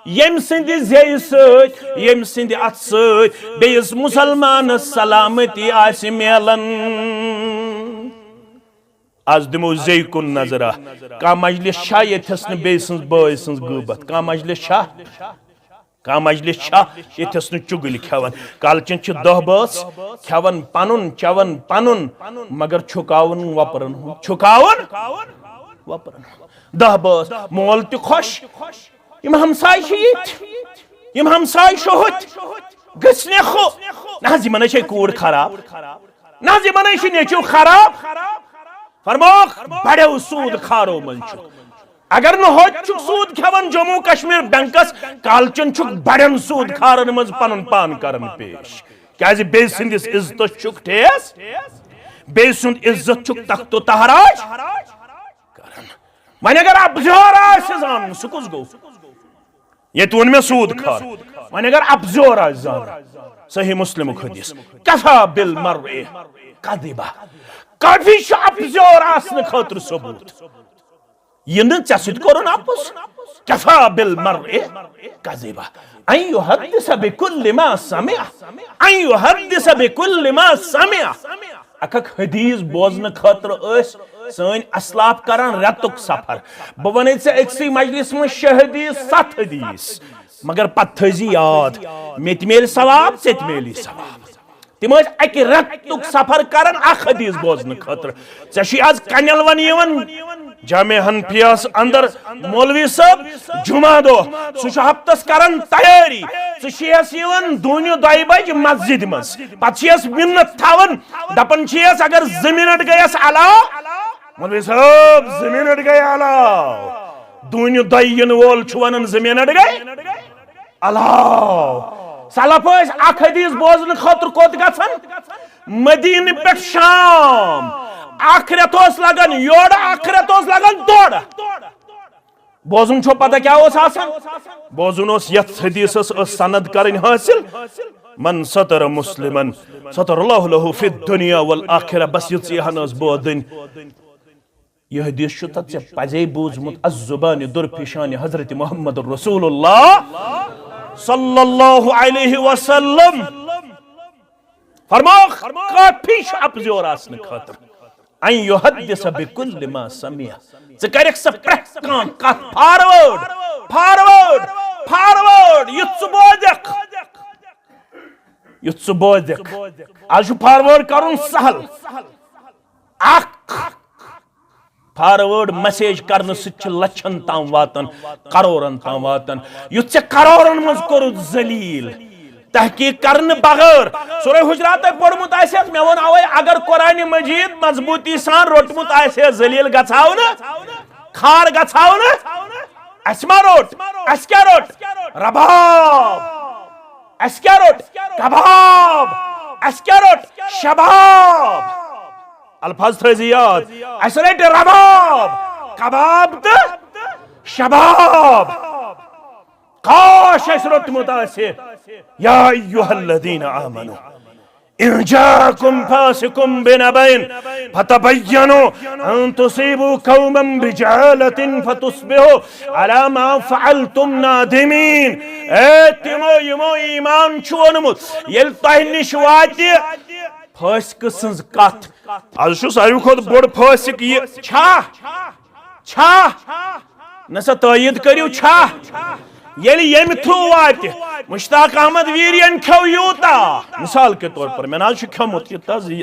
यम सिंदि जेय सत यम सिंदि अत सत बेस मुसलमान सलामती आसि मेलन आज दिमो जेय कुन नजरा का मजलिस शाह यथस न बे सन्स बय सन्स गबत का मजलिस शाह यथस न चुगल खेवन कालचन 10 बस खेवन पनुन चवन पनुन मगर छुकावन वपरन छुकावन वपरन 10 बस मोल त खुश इम हमसाय यम हमसाय शोहत गसने खो ना जी मने छे कूड़ खराब ना जी मने छे नेचो खराब फरमोख बड़े सूद खारो मंचु अगर न हो चुक सूद खेवन जम्मू कश्मीर बैंकस कालचन चुक बड़न सूद खारन मज पनुन पान करन पेश क्या बे सिंदिस इज्जत चुक ठेस बे सुंद इज्जत चुक तख्तो तहराज करन वन अगर अबजोर आन सुकुस गो ये तो उनमें सूद खार वन अगर अबजोर आन सही मुस्लिम हदीस कफा बिल मर्इ कदिबा काफी अबजोर आसन खतर सबूत ये न चसित कोरन आपस कफा बिल मर्इ कदिबा अन युहद्दिस बिकुल्लि मा समिअ अन युहद्दिस बिकुल्लि मा समिअ अकक हदीस बोजन खतर सन असलाफ करान रतुक सफर बह वन अक्सी मजलिस में 6 हदीस 7 हदीस मगर पत थी याद मे मिल सवाब से मिली सवाब तम अकि रतुक सफर करान अख हदीस बोजन खतर ऐ आज कनल वन जामे हनफियास अंदर मौलवी साहब जुमा दो सह हफ्तस करान तैयारी सह दूनि 2 बजे मस्जिद मज पस मिन्नत थावन दपन अगर 2 मिनट गयस अलाव मौलवी साहब 2 मिनट गए अलाव दूनि 2 इन वोल वन 2 मिनट गए अलाव सलफ अख हदीस बोजन खतर कोत गसन मदीन पे शाम आखिरत लगन योड़ आखिरत लगन तोड़ बोजुन छो पता क्या बोजुन यथ हदीस सनद करन हासिल मन सतर मुस्लिमन सतरल्लाहु लहु फिद दुनिया वल आखिरह बस यहन बोदन यह हदीस तथ पजे बूझमुत अज़्ज़ुबान दुरफिशान हजरत मोहम्मद रसूलुल्लाह सल्लल्लाहु अलैहि वसल्लम फरमा काफी अबजोर आसन खतर अन युहद्दिस बिकुल्लि मा समिअ करक स प्रत कान कथ फॉरवर्ड फॉरवर्ड फॉरवर्ड युत्सु बोदक आज फॉरवर्ड करुन सहल फॉरवर्ड मैसेज करने लक्षन ताम वातन करोड़न ताम वातन युत्से करोड़न मज कोर जलील तहकीक करने बगैर सूरह हुजरात पढ़मुत मे वो अवे अगर कुरान मजीद मजबूती सान रोटमुत जलील गछाव खार गछाव मा रोट अस क्या रोट रबाब अस क्या रोट कबाब अस क्या रोट शबाब अल्फाज थी याद अस रट रबाब कबाब तो शबाब काश अस रोटमुत या अय्युहल्लज़ीना आमनू इन जाकुम फासिकुम बिनबइन फतबय्यनु अन तुसीबू कौमन बिजहालतिन फतुस्बिहु अला मा फअलतुम नादिमीन ए तिमो यमो ईमान छुनमुत येल तह निश वाति फासिक सन्ज कथ आज सारी खोद बोड़ फासिक ये छा नसा तयद करियो छा येम थ्रू वात मुश्ताक अहमद वीरियन खो यूता मिसाल के तौर पर मैं खमुत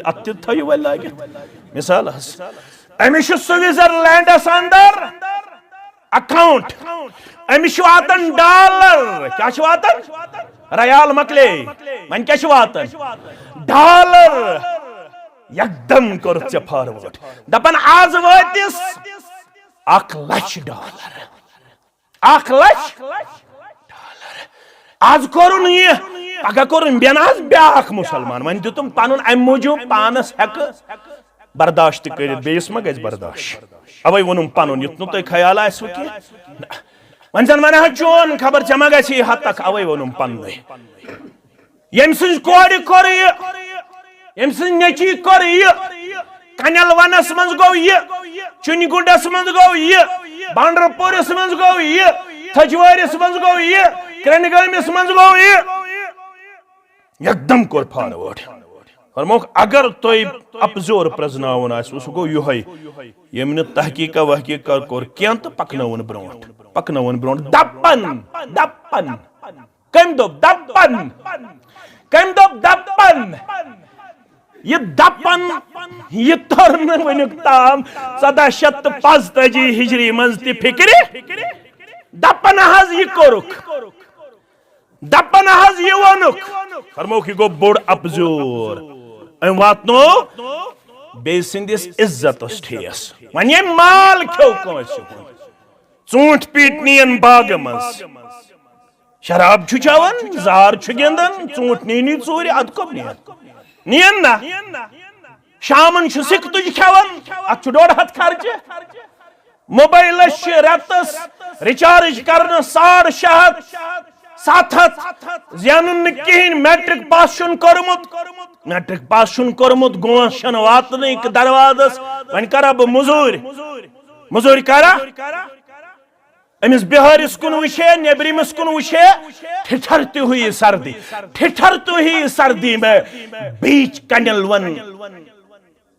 अत थो वह लगे मिसाल अमिश स्विट्जरलैंडस अंदर अकाउंट अमिश वातन डॉलर क्या वातन रयाल मकले मन क्या वातन डॉलर एकदम कर फॉरवर्ड दपन आज वातिस $1,00,000 $1,00,000 आज कोरुन ये पगह कोरुन बेनाज ब्याख मुसलमान वन दितुम पनुन अम मूजूब पानस हेक बर्दाश्त कर बेस मा गज बर्दाश्त अवे वनुम पनुन युत नुत ख्याल आस कि वन जन वन चोन खबर चमा गसी हद तक अवे वनुम पन यम सिंज कोर कोर यम सिंज नेची कोर ये कनल वनस मंज गो ये चुनगुंडस मंज गो ये बांड्रपोरिस मंज गो ये थजवारिस मंज गो ये क्रनगामिस मंज गो ये एकदम कोर फॉरवर्ड फरमोख अगर तोय अपजोर प्रजनावन आस उस गो युहै यमन तहकीक वहकीक कोर कियां तो पकनवन ब्रोंट दपन दपन कम दो दपन ये दपन ये तरन वनुक ताम 1785 हिजरी मंज ति फिक्र दपन हज ये कोरुक दपन हज ये वनुक फरमो कि गो बोड़ अपजोर अम वातनो बे सिंदिस इज्जत ठेस वन ये माल खो चूंट पीट नीन बाग मज शराब चवन जार गिंदन चूंट नी चूर अद कब नीन ना शामन सिक तुज खेवन अत 1.5 खर्च मोबाइल रतस रिचार्ज कर 600 700 जन कहें मैट्रिक पास मैट्रिक पास कर्मुत गोश वातन दरवाजस वन करा बह मजूर करा अमिस बिहारिस कुन वुशे नेबरिमस कुन वुशे ठिठरती हुई सर्दी में बीच कैनलवन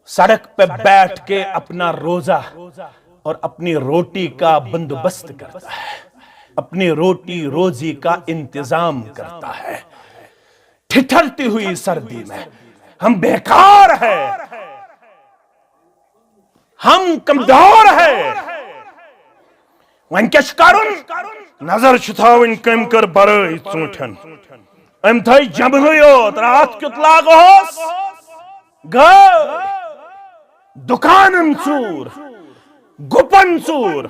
सड़क पे बैठ के अपना रोजा और अपनी रोटी का बंदोबस्त करता है, अपनी रोटी रोजी का इंतजाम करता है। ठिठरती हुई सर्दी में हम बेकार है, हम कमजोर है। वन क्या नजर थावन कम कर बरई चूठन अम थ जमहत रात क्युत लागोस दुकान चूर गुपन चूर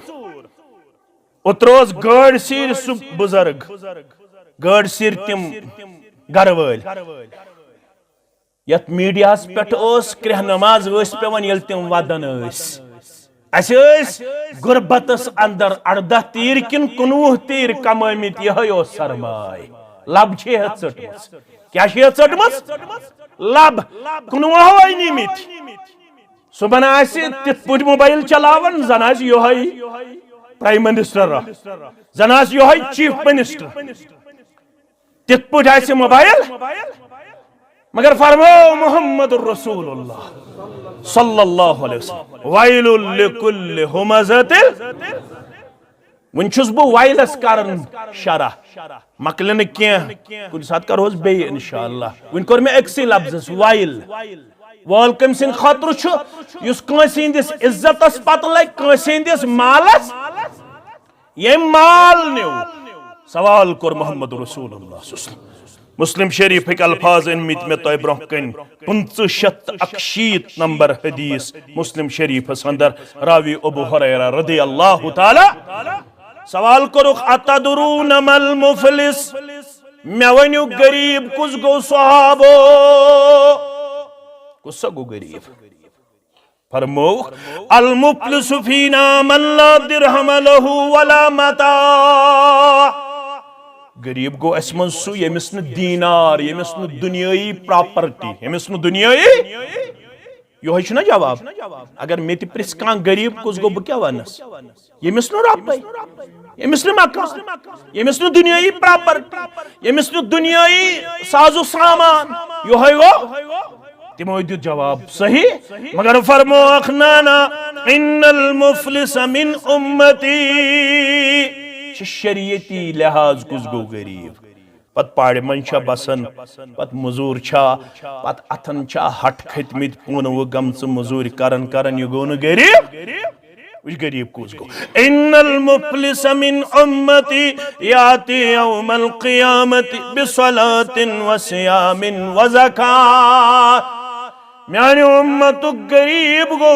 उतरोस गाड़ सीर सु बुजुर्ग गाड़ सीर तिम घर वल यत मीडिया पे क्रह नमाज पेवन ये तिम वदन गुरबतस अंदर 18 तीर किन 19 तीर कमत यह सरमाय लब चटमस क्या चटमस लब 19 नीमित सुबह तिथ पुट मोबाइल चलावन जन यह प्राइम मिनिस्टर जन यह चीफ मिनिस्टर तिथ पुट मोबाइल मगर फरमो मुहम्मद रसूलुल्लाह सल्लल्लाहु अलैहि वसल्लम वाइलुल लिकुल्लि हुमज़तिल वन छुस बो वाइलस करन शरा मकलन के कुछ साथ करोस बे इंशाअल्लाह वन कर में एक्सी लफ्ज़ वाइल वाल कम सिन खतर छु युस कंसिंदिस इज्जतस पत लग कंसिंदिस मालस ये माल न्यू सवाल कर मोहम्मद रसूलुल्लाह मुस्लिम शरीफ एक अल्फाज इनमित में तय ब्रोह कन 581 नंबर हदीस मुस्लिम शरीफ अंदर रावी अबू हुरैरा रदियल्लाहु ताला सवाल करो अतदरून मल मुफलिस मैं वनु गरीब कुस गो सहाबो कुस गो गरीब फरमो अल मुफलिस फीना मन ला दिरहम लहु वला मता गरीब गो अस मन सु यमिस न दीनार यमिस न दुनियाई प्रॉपर्टी यमिस न दुनियाई यो छ न जवाब अगर मे प्रिस का गरीब कुस गो ब क्या वनस यमिस न रॉपै यमिस न मकान यमिस न दुनियाई प्रॉपर्टी यमिस न दुनियाई साजो सामान यो गो तिमो दित जवाब सही मगर फरमो अखनाना इन्नल मुफलिस मिन उम्मती शरीयती लिहाज कुस गो गरीब पत पाड़ मन बसन पत मजूर पत अथन हट खतमित पून वो गम मजूर करन करन ये गो न गरीब गरीब कुस गो इन्नल मुफलिस मिन उम्मती याती यौमल क़ियामति बिस्सलातिन व सियामिन व ज़कात म्याने उम्मत गरीब गो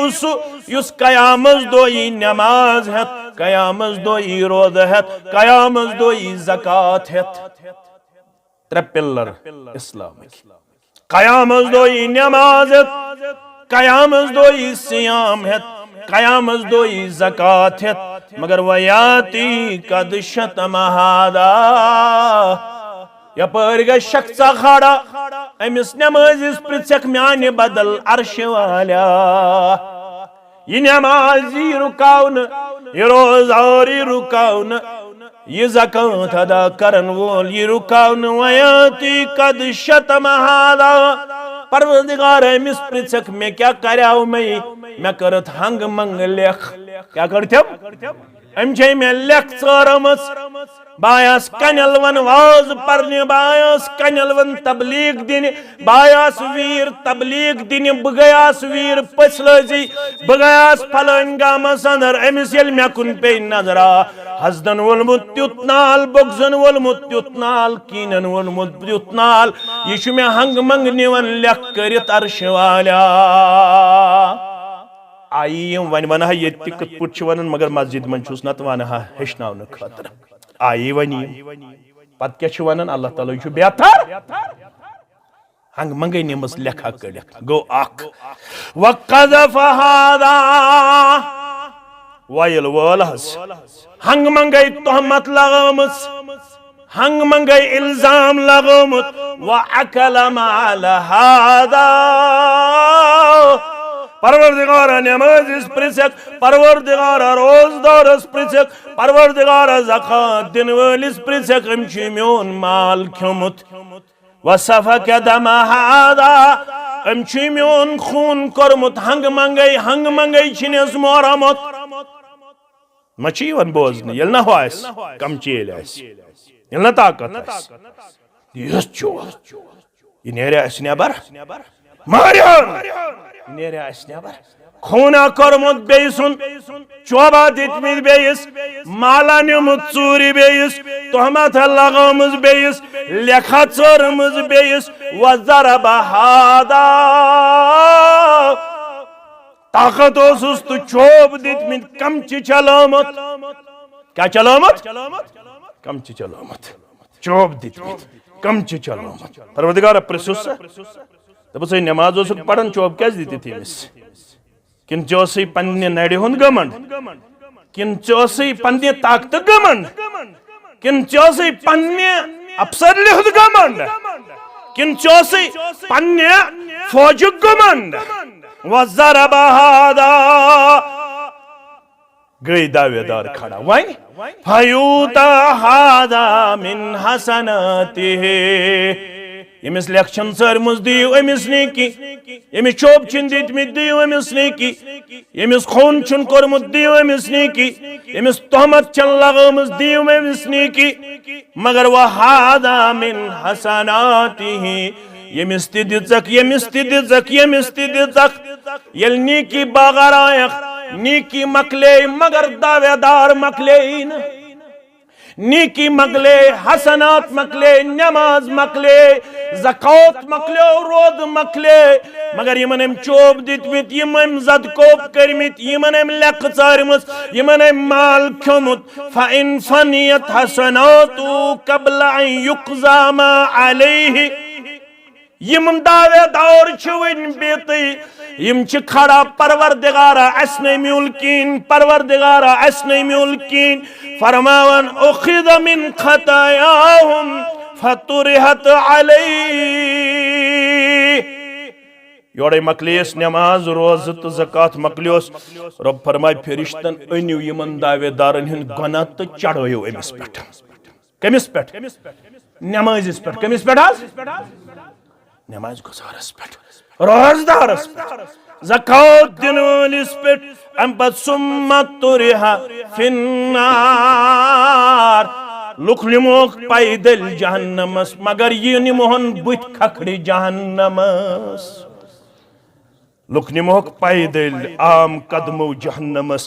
युस कयामत दोई नमाज है कयामत दोई रोज़ है कयामत दोई ज़कात है त्रे पिल्लर इस्लाम कयामत दोई नमाज है कयामत दोई सियाम है कयामत दोई ज़कात है मगर वयाती कद शतमहादा यपर ग शख्सा खड़ा अमिस नमाजिस पृछक म्याने बदल अर्श वाला ये नमाजी रुकाउन ये रोज़ारी रुकाउन ये ज़कात अदा करन वोल ये रुकाउन वयाती कद शतम हादा परवरदिगार अमिस पृछक मैं क्या कराऊ मैं करत हंग मंग लेख क्या करते अम मे लेख चरमस बायस कनल वन वाज परने बायस कनल वन तबलीग दिन बायस वीर तबलीग दिन बगयास वीर पसलजी बगयास फलन गामस अंदर अमिस यल मे कुन पे नजरा हसदन वोलमुत त्युत नाल बगजन वोलमुत त्युत नाल कीनन वोलमुत त्युत नाल ये मे हंग मंग निवन लेख करित अर्श वाला आई वन वन ये कत पुट वन मगर मस्जिद मन छुस नत वन हेचन खतर आई वन पत क्या वन अल्लाह ताला बेहतर हंग मंगे निमस लेखा कड़ित गो अख वक़ज़फ़ हादा वायल वोल हंग मंगे तोहमत लगमस हंग मंगे इल्जाम लगमुत व अकल माल हादा परवरदिगार नमाज प्रिसक परवरदिगार रोजदार प्रिसक परवरदिगार ज़कात दिन वलिस प्रिसक अमची म्योन माल खमुत व सफक दम हादा अमची म्योन खून करमुत हंग मंगई छिनस मोरमुत मची वन बोजन यल न होस कम चेल आस यल न ताकत आस यस चोर ये नेरे आस नेबर मारियन नेरे आस नेबर खूना करमुत बेसुन चोबा दितमित बेयस माला निमुत चूरी बेयस तोहमत लगामुज बेयस लेखा चोरमुज बेयस व ज़रब हादा ताकत ओसुस तो चोब दितमित कमची चलामत क्या चलामत कमची चलामत चोब दितमित कमची चलामत परवरदिगार प्रिसुस दपस नमाज ओसुक पढ़न चोब क्या दिति थीमिस किन चोसी पन्ने नड़े हुंद गमंड किन चोसी पन्ने ताकत गमंड किन चोसी पन्ने अफसर लिहुद गमंड किन चोसी पन्ने फौज गमंड व ज़रब हादा गई दावेदार खड़ा वन फयूता हादा मिन हसनातिहि यमिस लेक्शन सरमुज दियो अमिस ने की यमिस चोब छिन दितमित दियो अमिस ने की यमिस खून छुन कोरमुत दियो अमिस ने की यमिस तोहमत चल लगामुस दियो अमिस ने की मगर वह हादा मिन हसनातिहि यमिस ति दिजक यमिस ति दिजक यमिस ति दिजक यल नीकी बागरायक नीकी मकले मगर दावेदार मकले न नीकी मकले हसनात मकले नमाज मकले ज़कात मकले रोद मकले मगर यमन चोब दितमित यमन ज़दकोब करमित यमन लेख चारमुत यमन माल खमुत फ़इन फ़नियत हसनातु क़ब्ल अन युक़ज़ा मा अलैहि यम दावेदार वन बेती यम खड़ा परवरदिगारा अस न म्यूल कीन परवरदिगारा अस न म्यूल कीन फरमावन उखिद मिन खतायाहुम फतुरिहत अलैहि योड़े मकलियस नमाज रोज़ तो ज़कात मकलियोस रब फरमाय फरिश्तन अनियो यमन दावेदारन हिंद गुनाह तो चढ़ायो अमिस पेठ कमिस पेठ नमाजिस पेठ कमिस पेठ नमाज गुजारस पेठ रोजदारस पेठ ज़कात दिन वालिस पेठ अम पत सुम्मा तुरिहा फिन्नार लुक निमोक पैदल जहन्नमस मगर ये निमोहन बुत खखड़ी जहन्नमस लुक निमोक पैदल आम कदमो जहन्नमस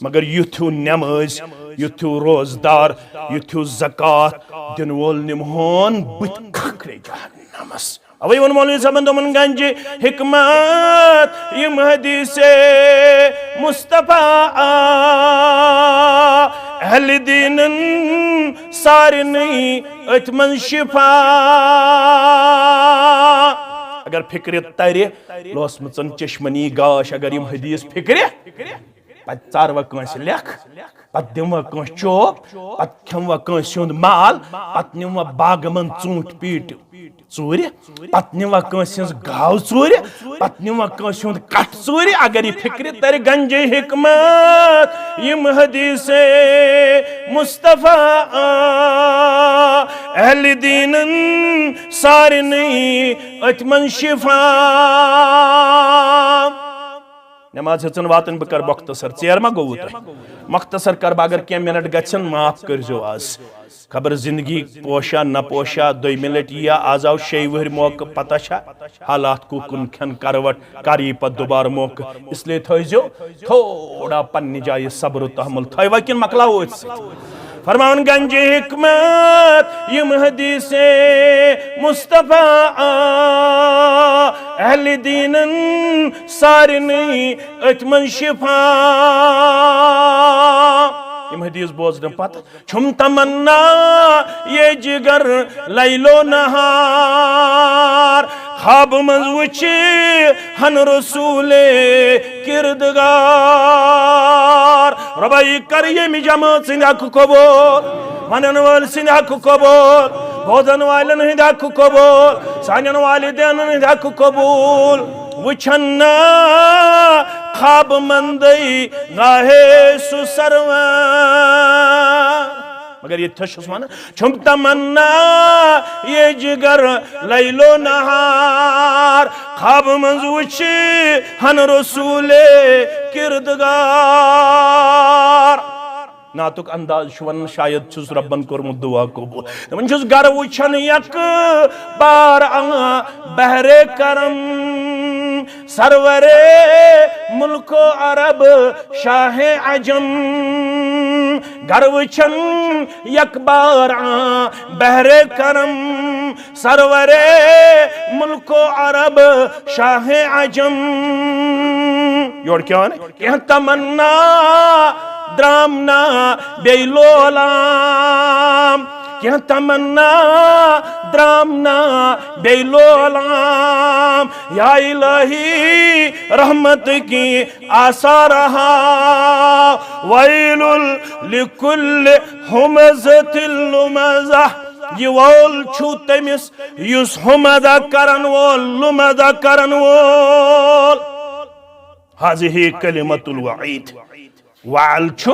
मगर युथु नमाज युथु रोजदार युथु ज़कात दिन वोल निमोहन बुत खखड़ी जहन्नमस अवै वन मौलवी साहब दोमन गंज हिकमत यम हदीसे मुस्तफा अहल दीनन सारनी अतमन शिफा अगर फिक्र तरे लोस मचन चश्मनी गाश अगर यम हदीस फिक्र पत चारवा कंस लेख पत दिमवा कंस चोप पत खमवा कंस हुंद माल पत निमवा बागमन चूंट पीट चूर पत निमवा कंस हिंज गाव चूर पत निमवा कंस हुंद कट चूर अगर ये फिक्र तर गंज हिकमत यम हदीसे मुस्तफा अहल दीनन सारनी अतमन शिफा नमाज हेचन वातन बह कर मुख्तसर चेर मा गो मुख्तसर कर अगर क्या मिनट गन माफ कर आज खबर जिंदगी पोशा न पोशा 2 मिनट या आज आव 6 वहर मौक पता हालात कुन खन करवट कर पे दोबार मौक इसलिए थो थोड़ा पन्नी जाए सब्र तहमुल थवा कि मकलाओ फरमान गंज हिकमत यम हदीसे मुस्तफा अहल दीनन सारनी अतमन शिफा यम हदीस बोझन पत छुम तमन्ना ये जिगर लैलो नहार ख्वाब मज वुच हन रसूले किरदगार रबाई कर ये जमात सिंध हक कबूल मनन वाल सिंध हक कबूल बोझन वालन हिंद हक कबूल सानन वालिदैन हिंद हक कबूल वुछन ख्वाब मंदई गाहे सुसरवा मगर ये थश वन छुम तमन्ना ये जिगर लैलो नहार ख्वाब मंज वुच हन रसूले किरदगार नातुक अंदाज वन शायद छुस रब्बन कोरमुत दुआ कबूल दमन छुस गर वुछन यक बार बहरे करम सरवरे मुल्को अरब शाह अजम गर वुछन यक बार बहरे करम सरवरे मुल्को अरब शाह अजम योर क्या है तमन्ना द्रामना बेलोलाम क्या तमन्ना द्रामना बेलोलाम या इलाही रहमत की आसा रहा वैलुल लिकुल्ल हुमज़तिल लुमज़ा ये वोल छु तमिस युस हुमज़ा करन वोल लुमज़ा करन वोल हाज़िही कलिमतुल वईद वाल छु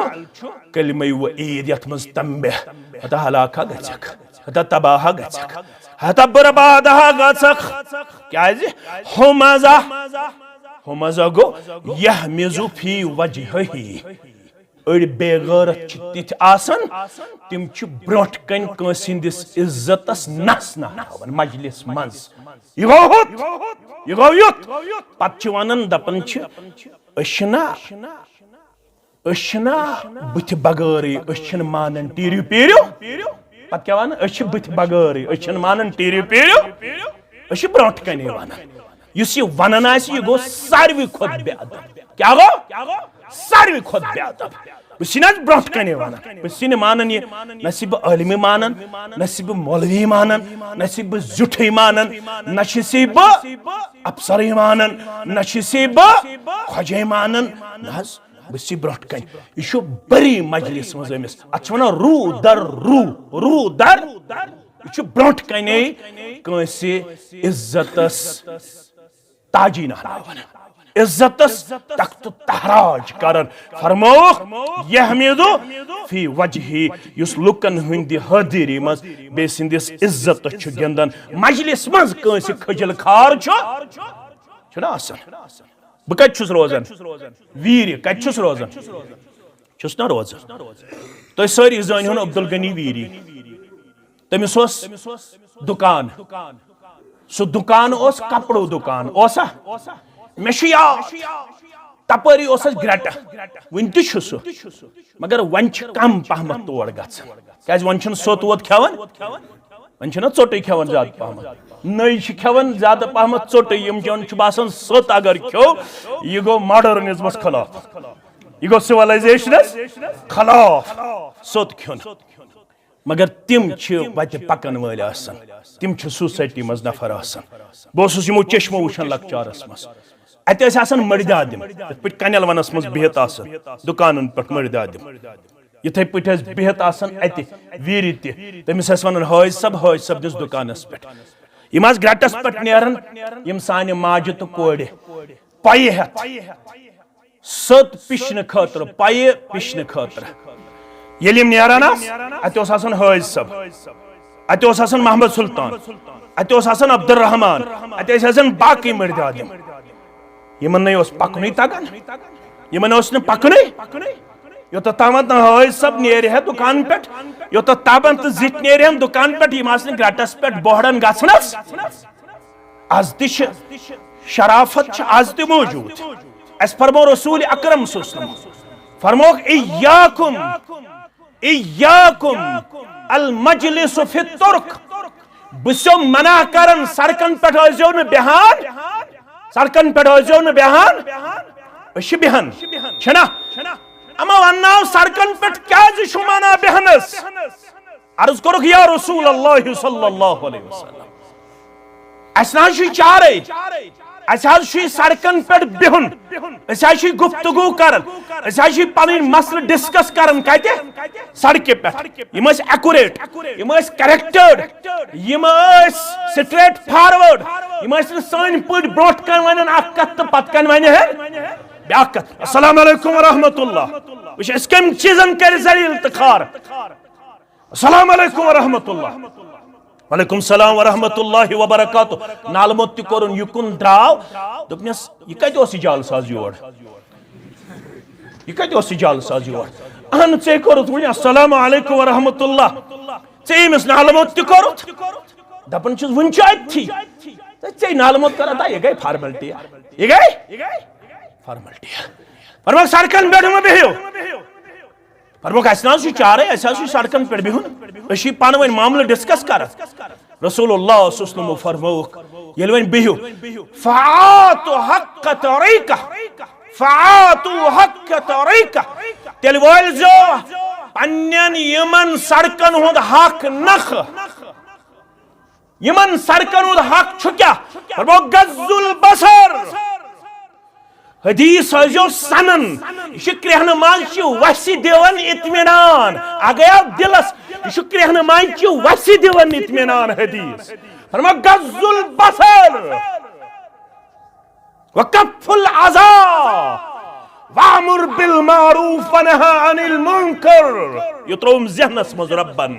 कलिमे वईद यथ मज तंबे हता हलाका गचक हता तबाह गचक हता बर्बाद गचक क्या जी हुमज़ा हुमज़ा गो यहमिज़ु फी वजहिही अड़ बेगैरत तिथ आसन तिम छु ब्रोट कन कंसिंदिस इज्जतस नस नावन मजलिस मज ये गो युत पत छु वनन दपन छु अशना बुथ बगैर अशन मानन टीरियो पेरियो पत क्या वन अश बुथ बगैर अशन मानन टीरियो पेरियो अश ब्रोट कने वन युस ये वनन आस ये गो सारवी खोद बेअदब क्या गो सारवी खोद बेअदब बस ब्रोट कने वन बस मानन ये नसीब आलिम मानन नसीब मौलवी मानन नसीब जुठे मानन नसीब अफसर मानन नसीब ख्वाजा मानन नज बस ब्रोट कन यह बरी मजलिस मज अत रू दर यह ब्रोट कने कंसे इज्जतस ताजी नहरावन इज्जतस तख्त तहराज करन फरमोख यहमिदु फी वजही युस लुकन हुंदी हदरी मज बे सिंदिस इज्जत छु गिंदन मजलिस मज कंसे खजल खार छुना आसन बह कत छुस रोजन वीर कत छुस रोजन छुस ना रोजन तो सारी जान हन अब्दुल गनी वीरी तमिस दुकान सो दुकान ओस कपड़ो दुकान ओसा मे तपरी ग्रेट वन तह मगर वन कम पहमत तोड़ गज वन सोत वोत खेवन वन चोटे खेवन ज्यादा पहमत नई खेवन ज्यादा पहमत चोटे यम बासान सोत अगर खो यह गो मॉडर्निज्मस खिलाफ यह गो सिविलाइजेशनस खिलाफ सोत खेन मगर तिम वत पकन वाल आसन तिम सोसाइटी मज नफर आसन बह यमो चश्मो वुचान लकचारस मज अतन मर्दादिम पे कनल वनस मज बिहत दुकान पे मर्दादिम इथे पे बिहत अत वीर तमिस वन हाज सब दिस दुकानस पे यम ग्रेटस पे नेरन यम सान माज तो कोड़ पय हेत सत पिशन खतर पय पिशन खतर ये नेरान अत हाज सब अत मोहम्मद सुल्तान अत अब्दुल रहमान अत बाकी मर्दादिम यमन नै ओस पकनै तगन यमन ओस न पकनै योत तामत हाय सब नेर है दुकान पे योत ताबन तो जित नेर हम दुकान पे यम आसन ग्रटस पे बोहड़न गसनस आज तिश शराफत आज ते मौजूद अस फरमो रसूल अकरम सल्लल्लाहु अलैहि वसल्लम फरमो इय्याकुम अल मजलिस फि तुर्क बसो मना करन सड़कन पे आजो न बेहान सड़कन पे आजो न बेहान अश बेहान छना अमा वन्नाव सड़कन पे क्या मना बेहनस अर्ज करो या रसूल अल्लाह सल्लल्लाहु अलैहि वसल्लम असना चारे सड़कन पे बिहुन गुफ्तगू कर पन मसल डिस्कस कर सड़क पे एक्यूरेट करेक्टेड स्ट्रेट फॉरवर्ड सन पे ब्रो कन वन कत तो पत कन वन ब्या कत अस्सलाम वालेकुम रहमतुल्लाह वह कम चीजन कर जलील तो खार अस्सलाम वालेकुम रहमतुल्लाह वालेकुम सलाम व रहमतुल्लाहि व बरकातुहू नालमत कोरुन युकुन द्राव दोपनस यह कत ओस जाल साज योर यह कत ओस जाल साज योर अहन चे कोरुत वन अस्सलाम वालेकुम व रहमतुल्लाह चे इमस नालमत कोरुत दपन छुस वन अथी चे नालमत कर यह गई फॉर्मेलिटी यह गई फॉर्मेलिटी फरमाक सड़कन पे बिहियो फरमाक अस चारे सड़कन पे बिहुन पान वन मामले डिस्कस कर रसूलुल्लाह सल्लल्लाहु अलैहि वसल्लम फरमौक येल वन बिहियो फ़आतु हक़्क़ तरीक़ा फ़आतु हक़्क़ तरीक़ा तेल वोल जो पन्नन यमन सड़कन हुंद हक नख यमन सड़कन हुंद हक छु क्या फरमाक गज़्ज़ुल बसर हदीस हजो सनन शुक्रहन मांच वसी दिवन इत्मीनान आ गया दिलस शुक्रहन मांच वसी दिवन इत्मीनान हदीस फरमा गज़्ज़ुल बसर वकफ़ुल अज़ा वामुर बिल मारूफ वनहा अनिल मुनकर युत्रोम ज़हनस मज रब्बन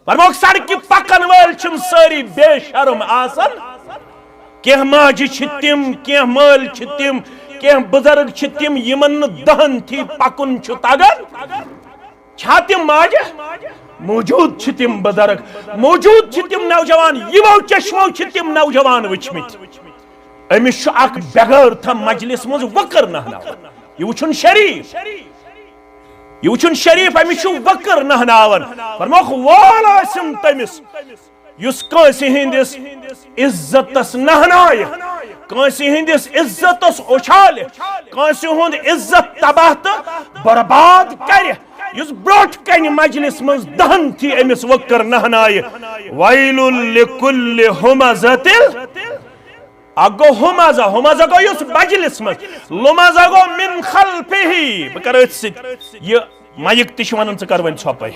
फरमा सड़क पकन वल छम सारी बेशर्म आसन केह माज छितिम केह माल छितिम क्या बुजुर्ग तिम यमन दहन थी पकुन तगन तिम माज मौजूद तिम बुजुर्ग मौजूद तिम नौजवान यमो चश्मो तिम नौजवान वचमित अमिस बेगर थम मजलिस मज वकर नहनावन यह वुचुन शरीफ अमिस वकर नहनावन फरमोख वाल आसिम तमिस युस कांसी हिंदिस इज्जतस नहनाय कांसी हिंदिस इज्जतस उछाल कांसी हुंद इज्जत तबाह तो बर्बाद कर युस ब्रोट कन मजलिस मज दहन थी अमिस वकर नहनाय वैलुल लिकुल्लि हुमज़तिल अगो हुमज़ा हुमज़ा गो युस मजलिस मज लुमज़ा गो मिन खल्फिही बकर ये माइक तिश वनन च कर वन छपै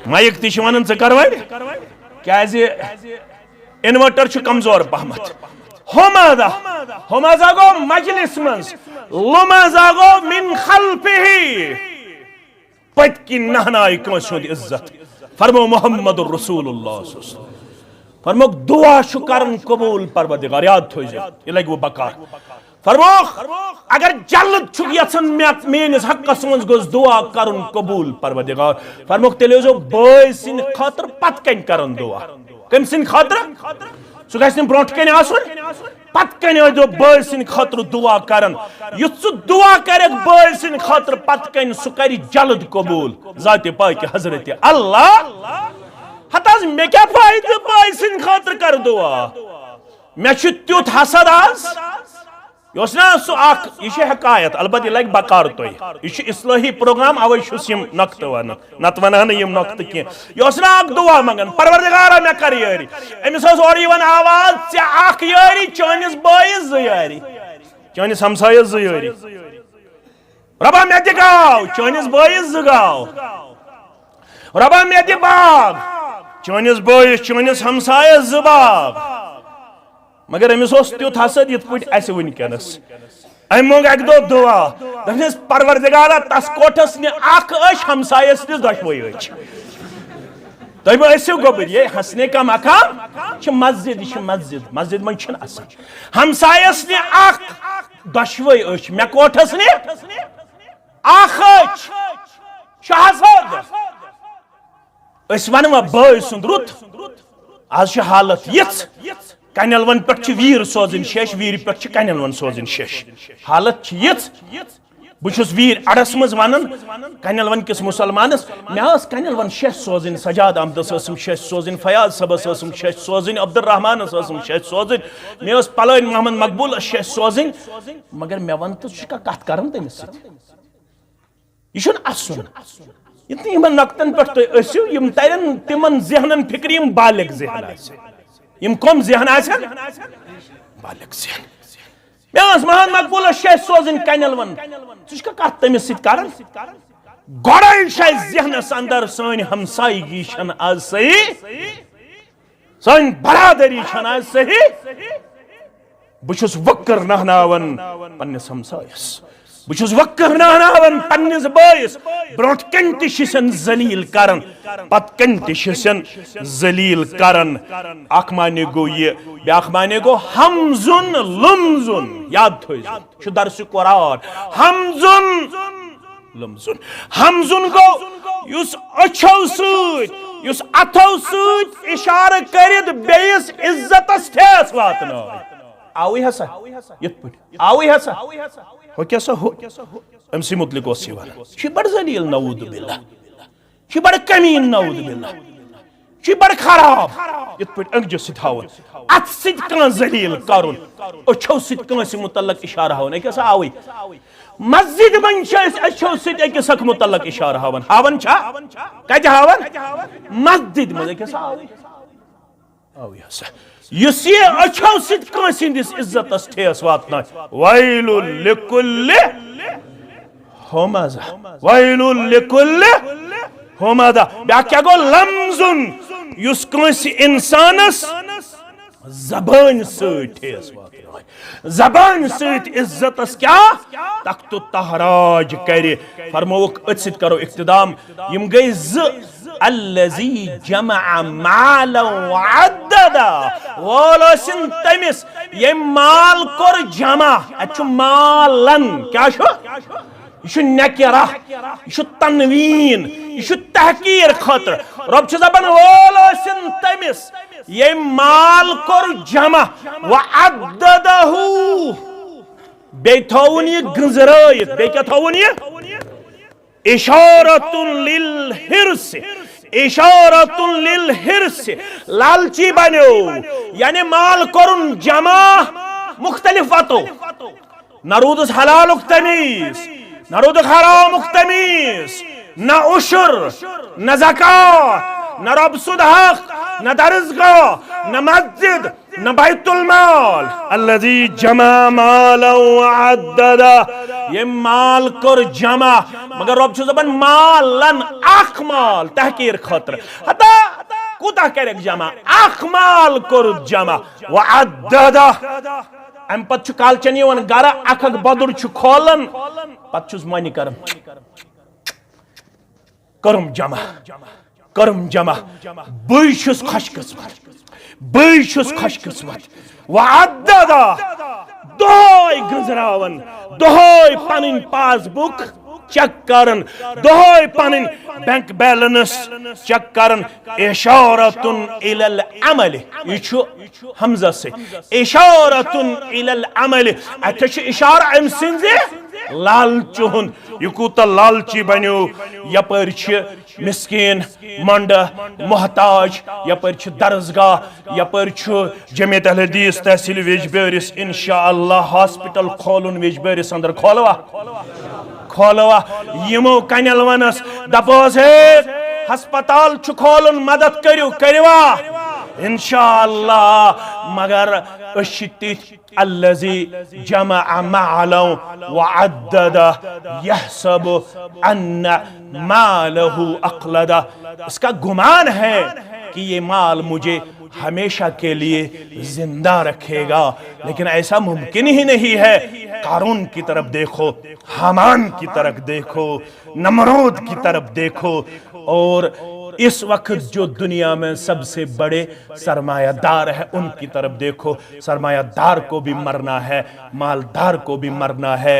माइक तिश वनन च कर वन क्याज इन्वर्टर छु कमजोर पहमत हुमज़ा हुमज़ा गो मजलिस मज लुमज़ा गो मिन खल्फिही पत की नहनाय कंस हुंद इज्जत फरमो मुहम्मदुर रसूलुल्लाह सल्लल्लाहु अलैहि वसल्लम फरमो दुआ छु करन कबूल परवरदिगार याद थो ये लग वो बकार फरमो अगर जल्द छु यसन मेनिस हक्कस मज गोस दुआ करन कबूल परवरदिगार फरमो तेले जो बॉय सिन खातर पत कन करन दुआ कम सिन खातर सु गस न ब्रोट कन आसन पत कन जो बॉय सिन खातर दुआ करन युस दुआ करे बॉय सिन खातर पत कन सु करी जल्द कबूल जाते पाक हजरत अल्लाह हताज मे क्या फायदे बॉय सिन खातर कर दुआ मे छु त्युत हसद आज योस ना सो आख यह हकायत अलबत्त लग बकार तो यह इस्लाही प्रोग्राम अवे छुस यम नक्त वन नत वन यम नक्त की योस ना आख दुआ मंगन परवरदिगार मे कर यारी अमिस और यवन आवाज चे आख यारी चानिस बॉयस ज यारी चानिस हमसायस ज यारी रबा मे दि गाव चानिस बॉयस ज गाव रबा मे दि बाग चानिस बॉयस चानिस हमसायस ज बाग मगर अमिस त्युत हसद ये पे वनकस अम मोग अक दो दुआ दस परवरदिगारा तस कोठस ने हमसायस नीस दशवे तुम ऐसो गोबर ये हंसने का मकाम मस्जिद मस्जिद मस्जिद मन हमसायस ने दशवे अच मे कोठस ने वन बय सुंद रुत आज हालत कनलवन पे वीर सोजन शेष वीर पे कनलवन सोजन शेष हालत बहुस वीर अड़स मज वन कनलवन किस मुसलमानस मे कनलवन शेष सोजन सजाद अहमदस शेष सोजन फयाज सबस शेष सोजन अब्दुर्रहमान शेष सोजन मे पलन मोहम्मद मकबूल शेष सोजन मगर मे वन तो कत कर तमिस यह असन इन नक्तन पे तुम तरन तिमन जहनन फिक्र बालिग जहन कम जहन बालिग जहन मे मोहम्मद मकबूल शेष सोजन कनलवन कत तमिस कर गोड़े जहनस अंदर सन हमसायगी आज सही सन बरादरी आज सही बहुस वक्र नहनावन पन्निस हमसायस बहुस वक्र नहनावन पन्निस बयस ब्रोट कन तन जलील करन पत कन तन जलील करन अख माने गो ये ब्याख माने गो हमजुन लुमजुन याद थो दर्स कुरान हमजुन लुमजुन हमजुन गो युस अच्छो सूत युस अथो सूत इशारा करित बेस इज्जतस ठेस वातनो आवी हसा यत पट आवी हसा हो कैसा हो अमसी मुतलिक ओस वन छि बड़ जलील नऊद बिल्लाह छि बड़ कमीन नऊद बिल्लाह छि बड़ खराब यत पट अंग जस थावन अत सिद कान जलील करुन अच्छो सिद कान मुतल्लक इशारा होने कैसा आवी मस्जिद मन अच्छो सिद एकस मुतल्लक इशारा हवन हावन छा कज हावन मस्जिद में कैसा आवी आवी हसा युस ये अच्छो सिद कांसिंदिस इज्जतस ठेस वातना वैलुल लिकुल्लि हुमज़ा वैलुल लिकुल्लि हुमज़ा ब्या क्या गो लमजुन युस कांसि इंसानस जबान सत ठेस वातना जबान सत इज्जतस क्या तख्तु तहराज करे फरमोक अत करो इक्तिदाम यम गई ज अल्लज़ी जमअ माला वअद्ददा वोलसिन तमिस ये माल कोर जमा अच्छु मालन क्या छो यह नकिरा यह तनवीन यह तहकीर खतर रब छ दपन वोलसिन तमिस ये माल कोर जमा वअद्ददहु बे थौन ये गंजरायत बे क्या थौन ये इशारतुन लिल हिर्स इशारतुन लिल हिर्स लालची बनो यानी माल करुन जमा मुख्तलिफ वातो नरूदस हलाल तमीज नरूद हराम तमीज न उशर न ज़कात न रब्सुद हक न दरजगाह न मस्जिद न बैतुल माल अल्लज़ी जमा माला वअद्ददा ये माल कर जमा मगर रब छ दपन मालन अख माल तहकीर खतर हता कुता करे जमा अख माल कर जमा वअद्ददा अम पत कालचन यवन गर अख बदुर छ खोलन पत छुस मनि करम जमा बई छुस खुश किस्मत वअद्ददा दोय गुजरावन दोय पनिन पासबुक चेक करन दोय पनिन बैंक बैलेंस चेक करन इशारतुन इलल अमल यछु हमजा से इशारतुन इलल अमल अतश इशारा अम सिंजे लालचुन यकूत लालची बनो यपर मिस्किन मंड मोहताज यपर दरसगाह यपर जमियत अहले हदीस तहसील वेजबेरिस इंशाअल्लाह हॉस्पिटल खोलुन वेजबेरिस अंदर खोलवा यमो कनलवनस दपोस है अस्पताल खोलुन मदद करवा इंशाअल्लाह मगर अल्लज़ी जमअ माला वअद्ददा यहसबु अन्न मालहु अक़लदा इसका गुमान है कि ये माल मुझे हमेशा के लिए जिंदा रखेगा लेकिन ऐसा मुमकिन ही नहीं है। कारून की तरफ देखो, हामान की तरफ देखो, नमरूद की तरफ देखो और इस वक्त जो दुनिया में सबसे बड़े सरमायादार है उनकी तरफ देखो। सरमायादार को भी मरना है, मालदार को भी मरना है।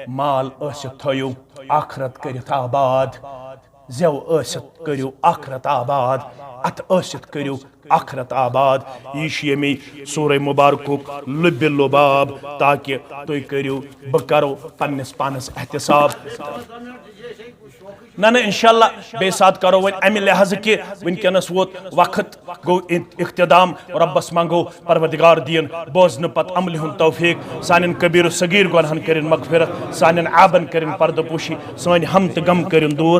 माल ٲسِتھ थयो आखरत करित आबाद, जेव ٲسِتھ करियो आखरत आबाद, अत ٲسِتھ करियो आखरत आबाद। यह मे सूरह मुबारकुक लुब लुबाब, ताकि तुम करियो बह करो पन्निस पानस एहतिसाब। ना इंशाल्लाह बे साथ करो वन अमि लिहाज कि वनकस वोत वक्त गो इख्तिदाम। रब्बस मंगो परवरदिगार दीन बोजन पत अमल हुन तौफीक, सान कबीर सगीर गुनहन करिन मगफिरत, सान आबन करिन पर्दपोशी, सान हम तो गम करिन दूर।